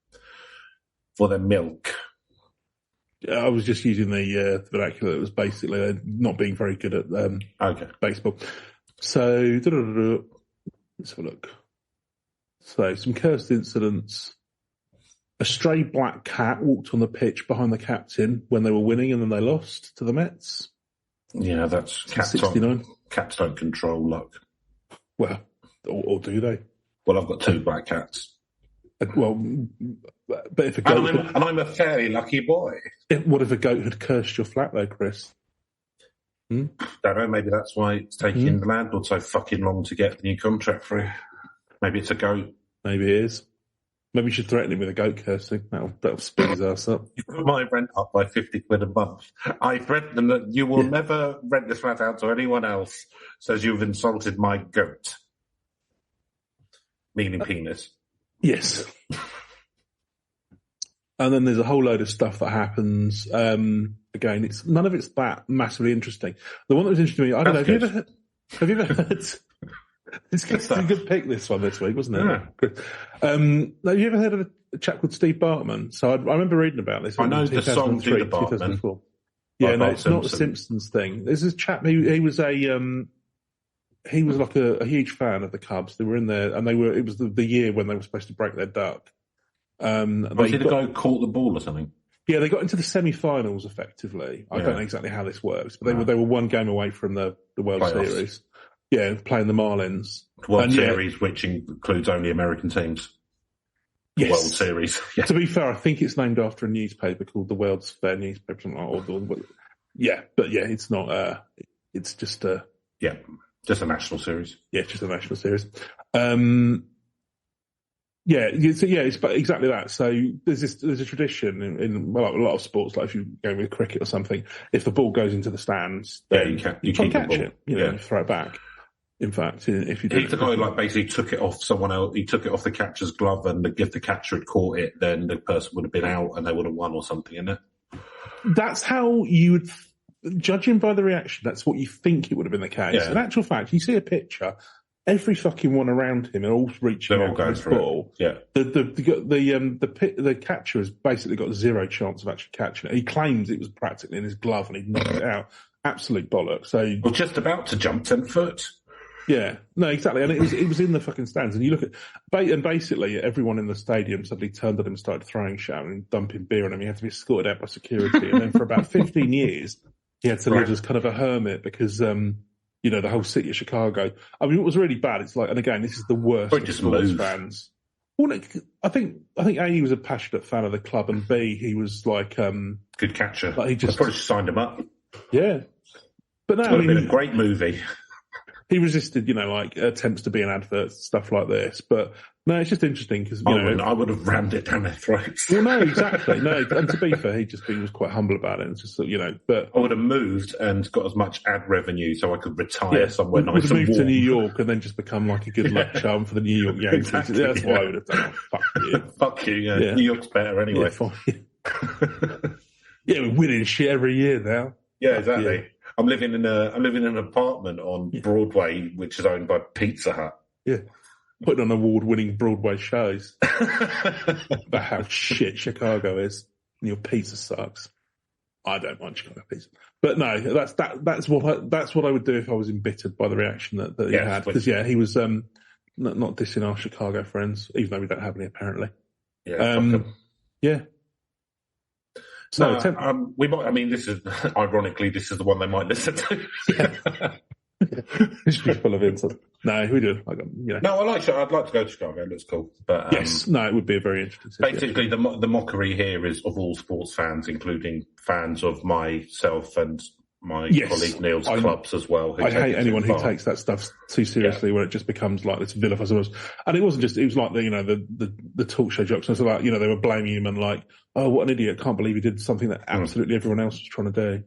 For their milk. I was just using the vernacular. It was basically not being very good at baseball. So, let's have a look. So, some cursed incidents. A stray black cat walked on the pitch behind the captain when they were winning and then they lost to the Mets. Yeah, that's cats. 69. Cats don't control luck. Well, or do they? Well, I've got 2 black cats. Well, but if a goat... And I'm a fairly lucky boy. What if a goat had cursed your flat though, Chris? Don't know, maybe that's why it's taking the landlord so fucking long to get the new contract through. Maybe it's a goat. Maybe it is. Maybe you should threaten him with a goat cursing. That'll speed his ass up. You put my rent up by 50 quid a month. I threaten them that you will never rent this flat out to anyone else, says you've insulted my goat. Meaning penis. Yes. And then there's a whole load of stuff that happens. Again, none of it's that massively interesting. The one that was interesting to me, I don't know, have you ever heard... It's a good pick this week, wasn't it? Yeah. Have you ever heard of a chap called Steve Bartman? So I remember reading about this. I know the song to the Bartman. 2004. Yeah, no, it's not a Simpsons thing. There's this chap he was like a huge fan of the Cubs. They were in there, and it was the year when they were supposed to break their duck. Was he the guy who caught the ball or something? Yeah, they got into the semi-finals effectively. I don't know exactly how this works, but they were one game away from the World Series. Yeah, playing the Marlins. World Series, which includes only American teams. Yes. World Series. Yeah. To be fair, I think it's named after a newspaper called the World's Fair Newspaper, something like that. It's not. It's just a. Yeah, just a national series. Yeah, just a national series. It's exactly that. So there's a tradition in a lot of sports, like if you go with cricket or something, if the ball goes into the stands, then you can't catch it. You throw it back. In fact, if you he's the guy who basically took it off someone else. He took it off the catcher's glove, and if the catcher had caught it, then the person would have been out and they would have won or something, isn't it? That's how you would, judging by the reaction, that's what you think it would have been the case. Yeah. In actual fact, you see a picture, every fucking one around him are all reaching out for this ball. Yeah. The catcher has basically got zero chance of actually catching it. He claims it was practically in his glove and he knocked it out. Absolute bollocks. So well, just about to jump 10 foot. Yeah, no, exactly. And it was in the fucking stands. And you look at, and basically everyone in the stadium suddenly turned at him and started throwing shit and dumping beer on him. He had to be escorted out by security. And then for about 15 years, he had to live as kind of a hermit because, the whole city of Chicago. I mean, it was really bad. It's like, and again, this is the worst of sports fans. Well, I think A, he was a passionate fan of the club, and B, he was like, good catcher. Like I probably signed him up. Yeah. But no, it would have been a great movie. He resisted, attempts to be an advert, stuff like this. But no, it's just interesting because, I would have rammed it down their throats. Well, no, exactly. No, and to be fair, he was quite humble about it. It's just, but I would have moved and got as much ad revenue so I could retire somewhere nice and warm. Moved to New York and then just become like a good luck charm for the New York Yankees. Exactly, that's what I would have done. Fuck you. Fuck you, yeah. New York's better anyway. Yeah, we're winning shit every year now. Yeah, exactly. Yeah. I'm living in an apartment on Broadway, which is owned by Pizza Hut. Yeah, putting on award-winning Broadway shows about how shit Chicago is. And your pizza sucks. I don't mind Chicago pizza, but no, that's what I would do if I was embittered by the reaction that he had. Because he was not dissing our Chicago friends, even though we don't have any apparently. Yeah. So we might. I mean, this is ironically this is the one they might listen to. It's just full of insults. No, we do. No, I'd like to go to Chicago. It looks cool. But yes, no, it would be a very interesting city. Basically, the mockery here is of all sports fans, including fans of myself and my colleague Neil's clubs as well. I hate anyone who takes that stuff too seriously, where it just becomes like this vilifies. And it wasn't just; it was like the talk show jokes. And so like they were blaming him and like, oh, what an idiot! Can't believe he did something that absolutely everyone else was trying to do.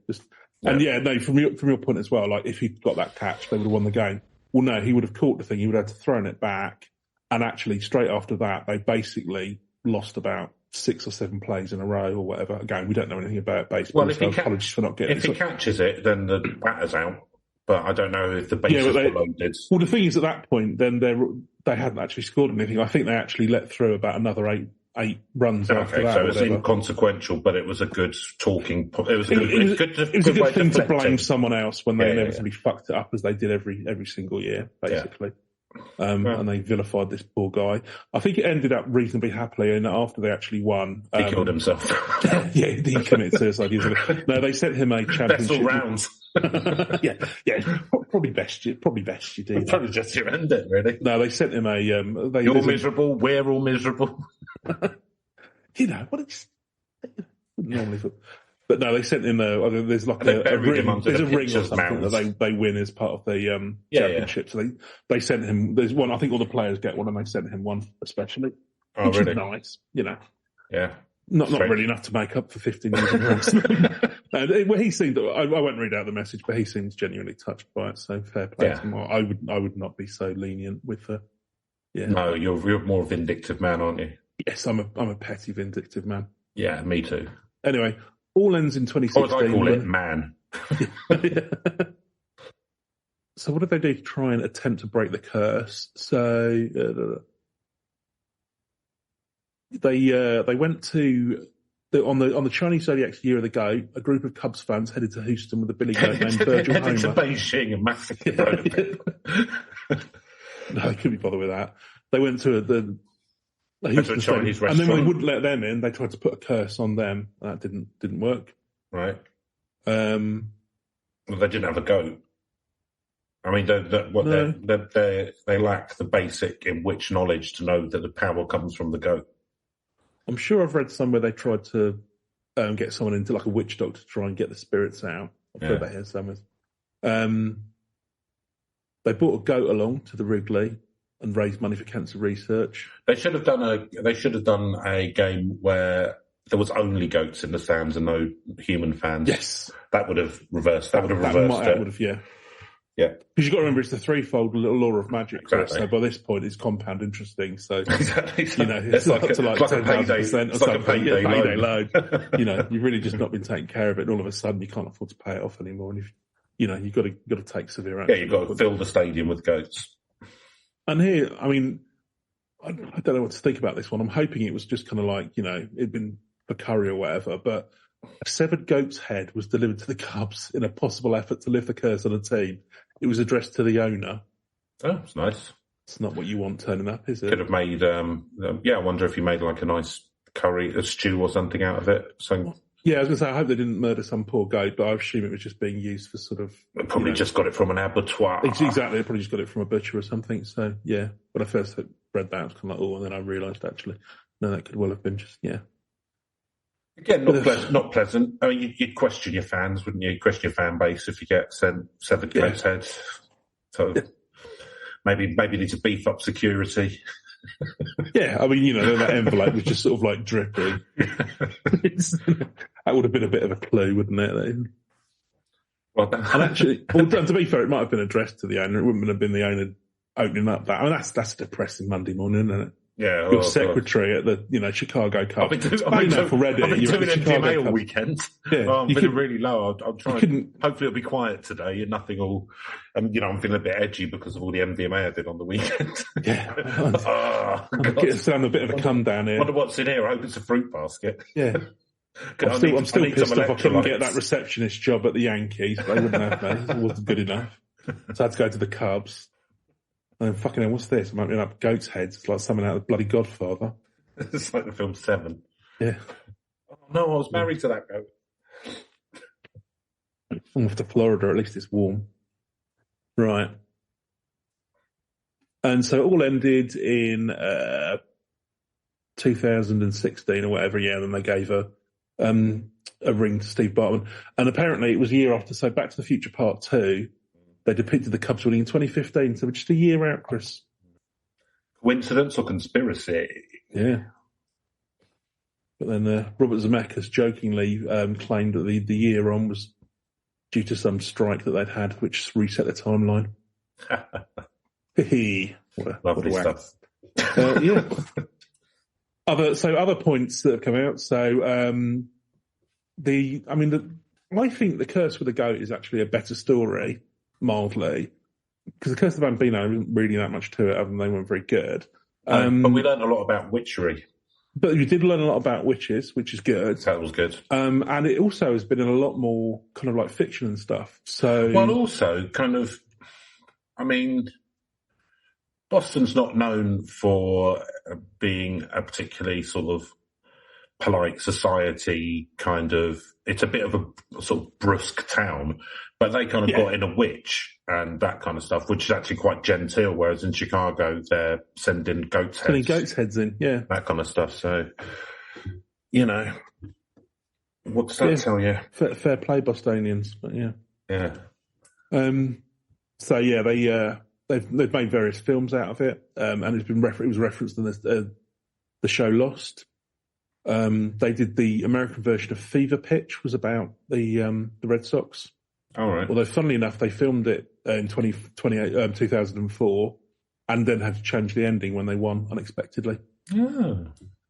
And from your point as well, like if he'd got that catch, they would have won the game. Well, no, he would have caught the thing. He would have had to thrown it back, and actually straight after that, they basically lost about 6 or 7 plays in a row or whatever. Again, we don't know anything about baseball, well, so apologies for not getting it. If he catches it, then the batter's out. But I don't know if the bases were loaded. Well, the thing is, at that point, then they hadn't actually scored anything. I think they actually let through about another eight runs after that. So it's inconsequential, but it was a good talking. It was a good thing to blame someone else when they inevitably fucked it up, as they did every single year, basically. And they vilified this poor guy. I think it ended up reasonably happily, and after they actually won, he killed himself. Yeah, he committed suicide. No, they sent him a championship. Best all rounds. yeah, probably best you do. Probably just your end it, really. No, they sent him a. You're miserable. We're all miserable. What it's normally. But no, they sent him there's like a ring or something that they win as part of the championship. So they sent him. There's one. I think all the players get one, and they sent him one especially. Oh, which really? Is nice, Yeah. Not really enough to make up for 15 years of wrestling. Well, he seemed. I won't read out the message, but he seems genuinely touched by it. So fair play to him. I would not be so lenient with the. Yeah. No, you're more a vindictive man, aren't you? Yes, I'm a petty vindictive man. Yeah, me too. Anyway, all ends in 2016. Or as I call it, man. So what did they do to try and attempt to break the curse? So they went to on the Chinese Zodiac's Year of the Goat. A group of Cubs fans headed to Houston with a billy goat named Virgil Homer. Headed to Beijing and massacred. No, they couldn't be bothered with that. They went to the Houston Chinese restaurant, and then when they wouldn't let them in, they tried to put a curse on them. That didn't work. Right. Well, they didn't have a goat. I mean, they lack the basic in which knowledge to know that the power comes from the goat. I'm sure I've read somewhere they tried to get someone into like a witch doctor to try and get the spirits out. I've heard that here somewhere. They brought a goat along to the Wrigley and raised money for cancer research. They should have done a game where there was only goats in the stands and no human fans. Yes, that would have reversed. That would have reversed it. Yeah. Yeah, because you've got to remember it's the threefold little law of magic. Exactly. So by this point, it's compound interesting. So exactly. It's like a payday loan. You've really just not been taking care of it, and all of a sudden you can't afford to pay it off anymore. And you've got to take severe action. Yeah, you've got to fill the stadium with goats. And here, I mean, I don't know what to think about this one. I'm hoping it was just kind of like it'd been for curry or whatever, but a severed goat's head was delivered to the Cubs in a possible effort to lift the curse on a team. It was addressed to the owner. Oh, it's nice. It's not what you want turning up, is it? Could have made, I wonder if you made like a nice curry, a stew or something out of it. Yeah, I was going to say, I hope they didn't murder some poor goat, but I assume it was just being used for sort of... They probably just got it from an abattoir. Exactly, they probably just got it from a butcher or something. So, yeah, when I first read that, I was kind of like, and then I realised actually, no, that could well have been just, Again, not pleasant. I mean, you'd question your fans, wouldn't you? You'd question your fan base if you get severed goat's head. So maybe need to beef up security. Yeah, I mean, that envelope was just sort of like dripping. That would have been a bit of a clue, wouldn't it? Well, and actually, to be fair, it might have been addressed to the owner. It wouldn't have been the owner opening up that. I mean, that's a depressing Monday morning, isn't it? Yeah, your secretary at the Chicago Cup. I've been doing MDMA all weekend. Yeah, I'm feeling really low. I'm trying. Hopefully, it'll be quiet today and nothing will. I'm feeling a bit edgy because of all the MDMA I did on the weekend. Yeah, I'm getting down a bit of a come down here. Wonder what's in here. I hope it's a fruit basket. Yeah. I'm still pissed off I couldn't get that receptionist job at the Yankees. They wouldn't have me. It wasn't good enough. So I had to go to the Cubs. And fucking hell, what's this? I'm opening up goat's heads. It's like something out of the bloody Godfather. It's like the film Seven. Yeah. Oh, no, I was married to that goat. I'm off to Florida, at least it's warm. Right. And so it all ended in 2016 or whatever, then they gave a ring to Steve Bartman. And apparently it was a year after, so Back to the Future Part 2, they depicted the Cubs winning in 2015, so we're just a year out, Chris. Coincidence or conspiracy? Yeah. But then Robert Zemeckis jokingly claimed that the year on was due to some strike that they'd had, which reset the timeline. Lovely stuff. Yeah. Other points that have come out. So I think the Curse with the Goat is actually a better story, mildly, because the Curse of the Bambino isn't really that much to it, other than they weren't very good. But we learned a lot about witchery. But you did learn a lot about witches, which is good. That was good. And it also has been in a lot more kind of like fiction and stuff. So, well, also kind of, I mean, Boston's not known for being a particularly sort of polite society kind of. It's a bit of a sort of brusque town, but they kind of got in a witch and that kind of stuff, which is actually quite genteel. Whereas in Chicago, they're sending goats' heads. Sending goats' heads in, yeah. That kind of stuff. So, you know, what does that tell you? Fair play, Bostonians, but yeah. Yeah. So yeah, they've made various films out of it, and it was referenced in the show Lost. They did the American version of Fever Pitch, was about the Red Sox. All right. Although, funnily enough, they filmed it in 2004 and then had to change the ending when they won unexpectedly. Oh.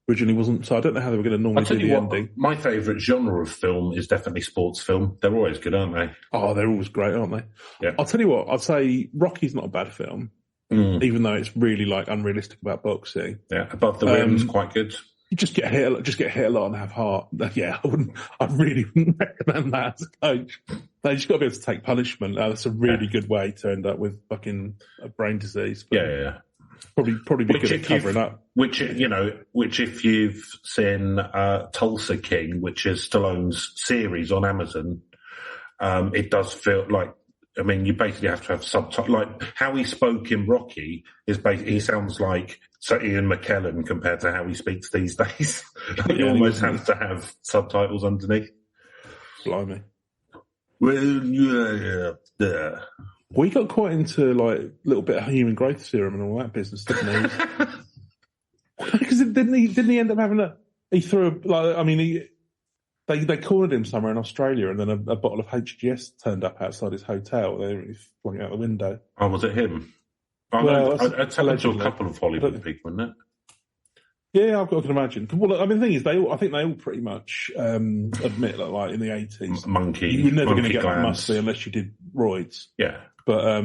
Originally wasn't, so I don't know how they were going to normally do the ending. My favourite genre of film is definitely sports film. They're always good, aren't they? Oh, they're always great, aren't they? Yeah. I'll tell you what, I'd say Rocky's not a bad film, even though it's really like unrealistic about boxing. Yeah, Above the Rim's quite good. You just get hit a lot and have heart. Yeah, I really wouldn't recommend that as a coach. They just got to be able to take punishment. That's a really good way to end up with fucking a brain disease. But yeah. Probably be good at covering up. Which if you've seen Tulsa King, which is Stallone's series on Amazon, it does feel like, I mean, you basically have to have subtitles. Like how he spoke in Rocky is basically, he sounds like Sir Ian McKellen compared to how he speaks these days. You almost have to have subtitles underneath. Blimey. Well, yeah. We got quite into like a little bit of human growth serum and all that business, didn't he? Because didn't he end up having he threw they cornered him somewhere in Australia, and then a bottle of HGS turned up outside his hotel. They flung it out the window. Oh, was it him? It's happened to a couple of Hollywood people, isn't it? Yeah, I can imagine. Well, I mean, the thing is, I think they all pretty much admit that, like in the 80s, you were never going to get that muscly unless you did roids. Yeah, but I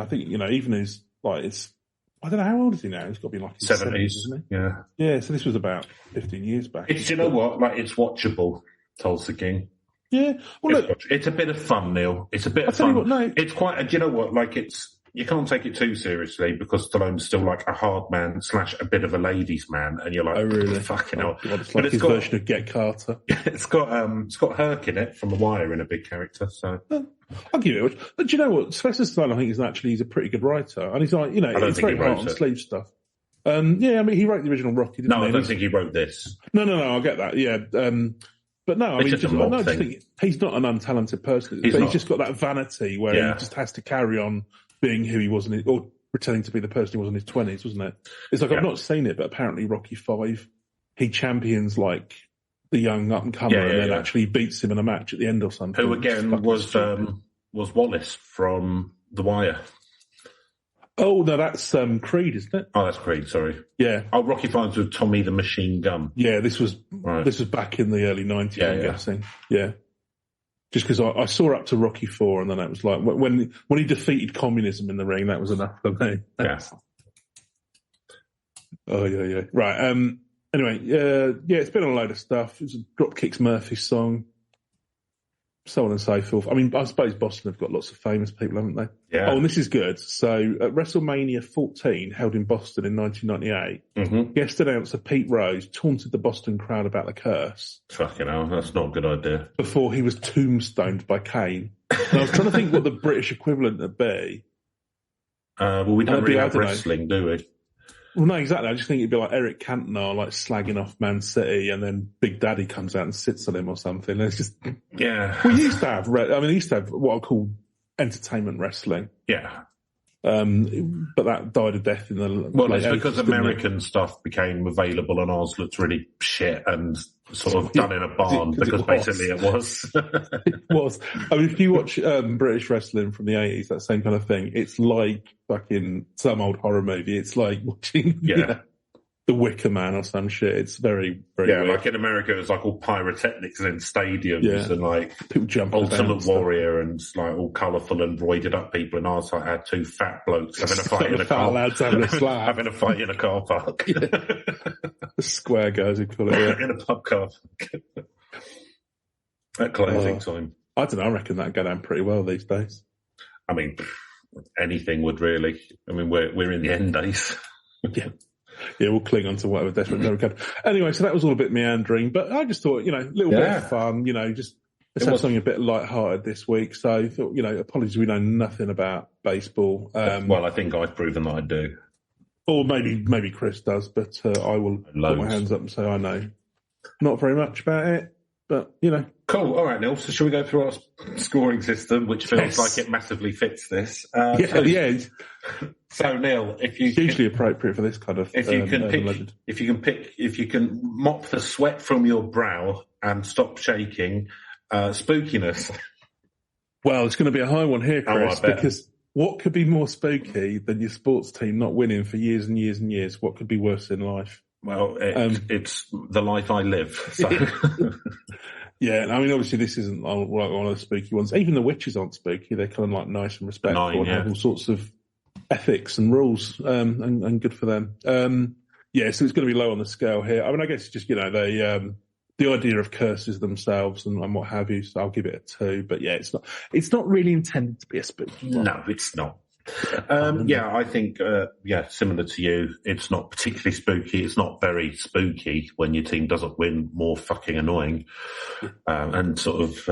think even his I don't know, how old is he now? He's got to be like his 70s, isn't he? Yeah. Yeah, so this was about 15 years back. You know what? Like, it's watchable, Tulsa King. Yeah. Well, it's a bit of fun, Neil. It's a bit of fun. It's quite, do you know what? Like, you can't take it too seriously because Stallone's still like a hard man / a bit of a ladies' man, and you're like, oh, really? Fucking hell. God, it's like his version of Get Carter. It's got Herc in it from The Wire in a big character, so. I'll give it. But do you know what? Sylvester Stallone, I think, he's a pretty good writer, and he's like, it's very heart on sleeve stuff. Yeah, I mean, he wrote the original Rocky. Didn't he? I don't think he wrote this. No, I get that. Yeah, but no, I just think he's not an untalented person. He's just got that vanity where he just has to carry on being who he was or pretending to be the person he was in his 20s, wasn't it? It's like I've not seen it, but apparently Rocky V, he champions like the young up and comer, and then actually beats him in a match at the end or something. Who again was Wallace from The Wire? Oh no, that's Creed, isn't it? Oh, that's Creed. Sorry. Yeah. Oh, Rocky V's with Tommy the Machine Gun. Yeah, this was back in the early 90s. I'm guessing. Yeah. Just because I saw up to Rocky IV, and then it was like when he defeated communism in the ring, that was enough for me. Yeah. Oh yeah. Right. Anyway, it's been on a load of stuff. It's a Dropkicks Murphy song, so on and so forth. I mean, I suppose Boston have got lots of famous people, haven't they? Yeah. Oh, and this is good. So at WrestleMania 14, held in Boston in 1998, guest announcer Pete Rose taunted the Boston crowd about the curse. Fucking hell, that's not a good idea. Before he was tombstoned by Kane. And I was trying to think what the British equivalent would be. Well, we don't really have wrestling, do we? Well, no, exactly. I just think it'd be like Eric Cantona, like slagging off Man City, and then Big Daddy comes out and sits on him or something. And it's just, We used to have what I call entertainment wrestling. Yeah. But that died a death in the. Well, it's because American stuff became available and ours looked really shit and sort of done in a barn because basically it was. It was. I mean, if you watch British wrestling from the 80s, that same kind of thing, it's like fucking some old horror movie. It's like watching. Yeah. the Wicker Man or some shit. It's very, very weird. Like in America, it's like all pyrotechnics in stadiums and like people jump Ultimate Warrior and like all colourful and roided up people. And ours like had two fat blokes having a fight in a car. Lads having a slap. Having a fight in a car park. The square guys who call it. In a pub car. At closing time. I don't know. I reckon that'd go down pretty well these days. I mean, anything would really. I mean, we're in the end days. Yeah, we'll cling on to whatever desperate we can. Anyway, so that was all a bit meandering, but I just thought, a little bit of fun, just let's have something a bit light-hearted this week. So I thought, apologies, we know nothing about baseball. Well, I think I've proven that I do. Or maybe Chris does, but I will put my hands up and say I know not very much about it, but, Cool. All right, Neil. So shall we go through our scoring system, which feels like it massively fits this? So Neil, if you hugely appropriate for this kind of if you can mop the sweat from your brow and stop shaking, spookiness. Well, it's going to be a high one here, Chris, because what could be more spooky than your sports team not winning for years and years and years? What could be worse in life? Well, it's the life I live. So. Yeah, I mean, obviously this isn't one of the spooky ones. Even the witches aren't spooky. They're kind of like nice and respectful and have all sorts of ethics and rules, and good for them. So it's going to be low on the scale here. I mean, I guess just, the idea of curses themselves and what have you, so I'll give it a 2. But yeah, it's not really intended to be a spooky one. No, it's not. I think, similar to you, it's not particularly spooky. It's not very spooky when your team doesn't win, more fucking annoying, and sort of,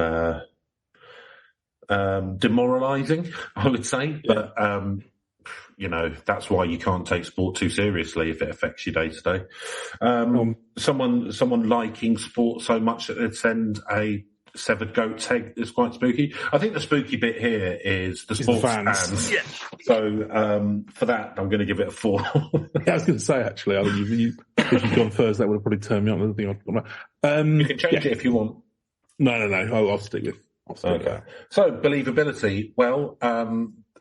demoralising, I would say. But, that's why you can't take sport too seriously if it affects your day to day. Someone liking sport so much that they'd send a severed goat's head is quite spooky. I think the spooky bit here is the sports fans. Yeah. So for that, I'm going to give it a 4. I was going to say, actually, I think if you'd gone first, that would have probably turned me on. You can change it if you want. No. I'll stick with. Okay. So believability. Well,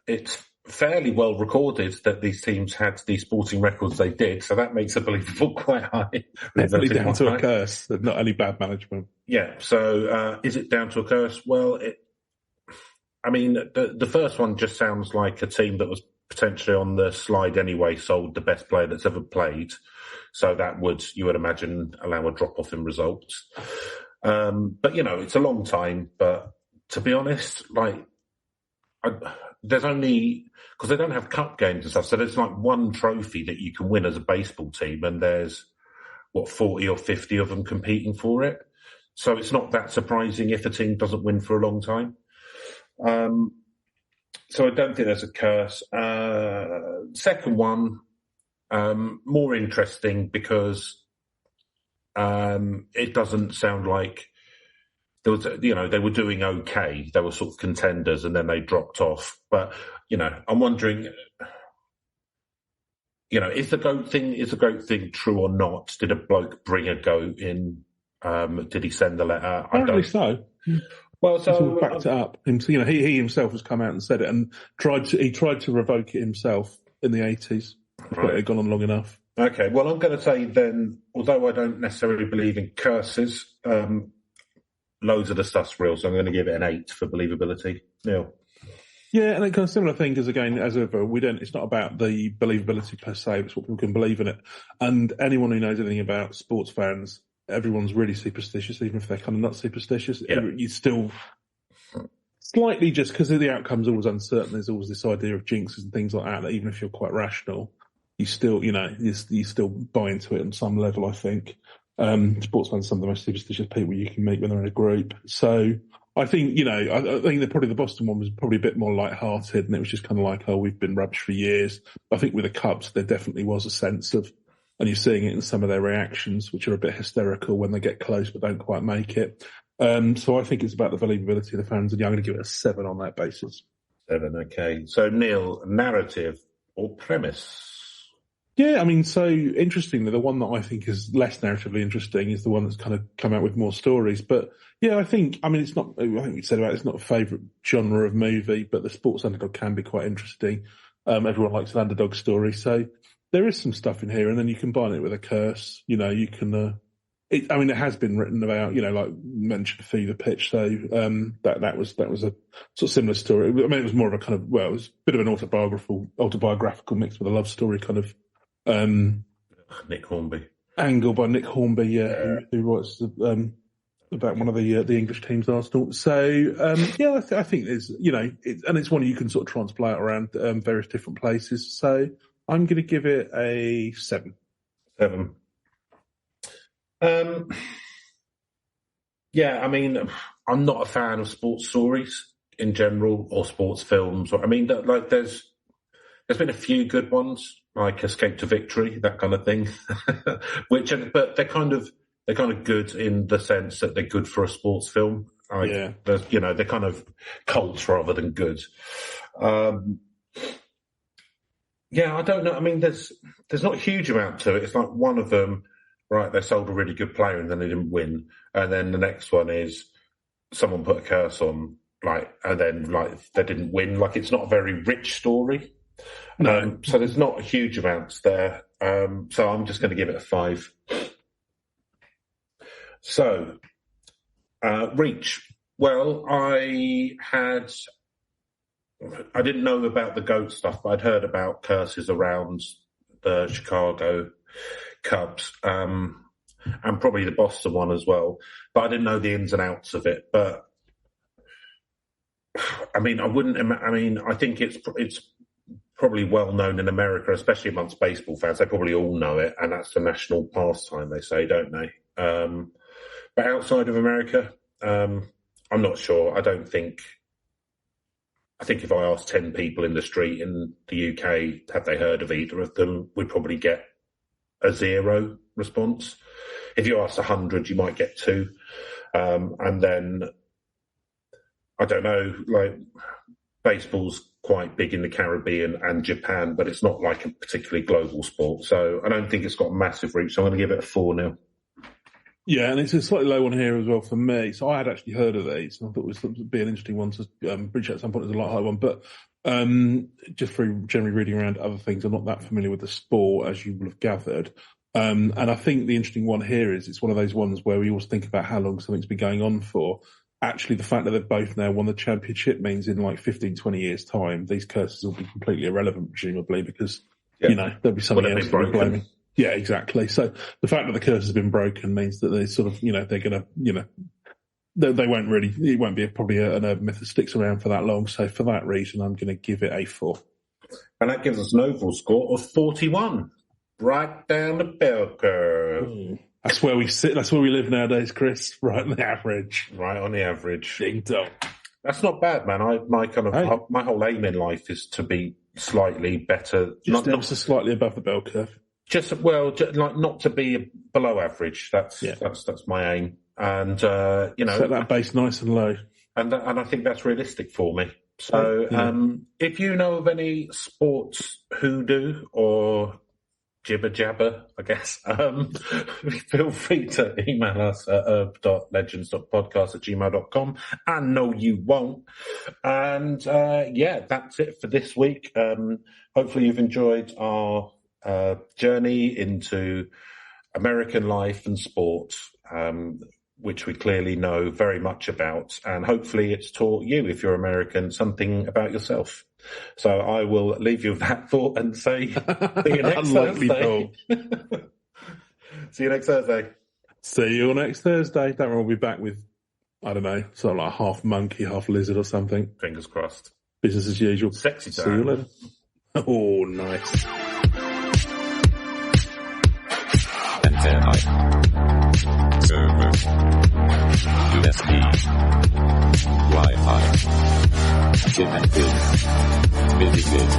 it's fairly well recorded that these teams had the sporting records they did, so that makes it believable quite high. Definitely down to a curse, not any bad management. Yeah, so is it down to a curse? Well, the first one just sounds like a team that was potentially on the slide anyway, sold the best player that's ever played, so that would, you would imagine, allow a drop-off in results. But, it's a long time, but to be honest, there's only, because they don't have cup games and stuff, so there's like one trophy that you can win as a baseball team, and there's 40 or 50 of them competing for it. So it's not that surprising if a team doesn't win for a long time. So I don't think there's a curse. Second one, more interesting because it doesn't sound like there was, they were doing okay. They were sort of contenders and then they dropped off. But, I'm wondering, is the goat thing true or not? Did a bloke bring a goat in? Did he send the letter? Apparently so. Well, so he backed it up. He himself has come out and said it and tried to revoke it himself in the 80s. Right. But it had gone on long enough. Okay. Well, I'm going to say then, although I don't necessarily believe in curses, loads of the stuff's real, so I'm going to give it an 8 for believability. Neil. Yeah, and a kind of similar thing, because again, as ever, it's not about the believability per se, it's what people can believe in it. And anyone who knows anything about sports fans, everyone's really superstitious, even if they're kind of not superstitious. Yeah. You still slightly, just because the outcome's always uncertain, there's always this idea of jinxes and things like that even if you're quite rational, you still, you still buy into it on some level, I think. Sports fans are some of the most superstitious people you can meet when they're in a group. So I think, I think that probably the Boston one was probably a bit more light-hearted, and it was just kind of like, oh, we've been rubbish for years. I think with the Cubs, there definitely was a sense of, and you're seeing it in some of their reactions, which are a bit hysterical when they get close but don't quite make it. So I think it's about the believability of the fans, and I'm going to give it a 7 on that basis. 7, okay. So, Neil, narrative or premise? Yeah, so interestingly, the one that I think is less narratively interesting is the one that's kind of come out with more stories. But yeah, I think it's not, I think we said about it's not a favourite genre of movie, but the sports underdog can be quite interesting. Everyone likes an underdog story. So there is some stuff in here, and then you combine it with a curse. You know, you can. It has been written about, you know, like mentioned Fever Pitch, so that was a sort of similar story. I mean, it was more of a kind of, well, it was a bit of an autobiographical mixed with a love story kind of Nick Hornby angle by Nick Hornby, who writes about one of the English teams, Arsenal. So I think there's, you know, and it's one you can sort of transplant around various different places. So I'm going to give it a 7. 7. I mean, I'm not a fan of sports stories in general or sports films. I mean, like there's been a few good ones, like Escape to Victory, that kind of thing, but they're kind of good in the sense that they're good for a sports film. Like, they're kind of cult rather than good. I don't know. I mean, there's not a huge amount to it. It's like one of them. Right, they sold a really good player and then they didn't win. And then the next one is someone put a curse on, and then they didn't win. Like, it's not a very rich story. No. So there's not huge amounts there. So I'm just going to give it a 5. So, Reach. Well, I didn't know about the goat stuff, but I'd heard about curses around the Chicago Cubs, and probably the Boston one as well. But I didn't know the ins and outs of it. But I mean, I think it's probably well known in America, especially amongst baseball fans. They probably all know it, and that's the national pastime, they say, don't they? But outside of America, I'm not sure. I think if I asked 10 people in the street in the UK, have they heard of either of them, we'd probably get a 0 response. If you ask 100, you might get 2. And then, I don't know, like, baseball's quite big in the Caribbean and Japan, but it's not like a particularly global sport. So I don't think it's got a massive reach. So I'm going to give it a 4 now. Yeah, and it's a slightly low one here as well for me. So I had actually heard of these, and I thought it would be an interesting one to reach at some point as a light high one. But just through generally reading around other things, I'm not that familiar with the sport, as you will have gathered. And I think the interesting one here is it's one of those ones where we always think about how long something's been going on for. Actually, the fact that they've both now won the championship means in like 15, 20 years' time, these curses will be completely irrelevant, presumably, because, you know, there'll be something else to be blaming. Yeah, exactly. So the fact that the curse has been broken means that they sort of, you know, they're going to, you know, they won't really, it won't be probably an urban myth that sticks around for that long. So for that reason, I'm going to give it a 4. And that gives us an overall score of 41. Right down the bell curve. That's where we sit. That's where we live nowadays, Chris. Right on the average. Right on the average. Ding dong. That's not bad, man. My whole aim in life is to be slightly better. Not slightly above the bell curve. Like not to be below average. That's my aim. And you know, set that base nice and low. And I think that's realistic for me. So if you know of any sports hoodoo or jibber jabber, I guess, feel free to email us at herb.legends.podcast@gmail.com. I know you won't. And that's it for this week. Hopefully you've enjoyed our journey into American life and sport, which we clearly know very much about, and hopefully it's taught you, if you're American, something about yourself. So I will leave you with that thought and say, see you next Thursday. See you next Thursday. See you next Thursday. Don't worry, we'll be back with, I don't know, sort of like half monkey, half lizard or something. Fingers crossed. Business as usual. Sexy time. See you later. Oh, nice. Antennae. Server. USB. Wi-Fi. Chip and pin. Mini-bit.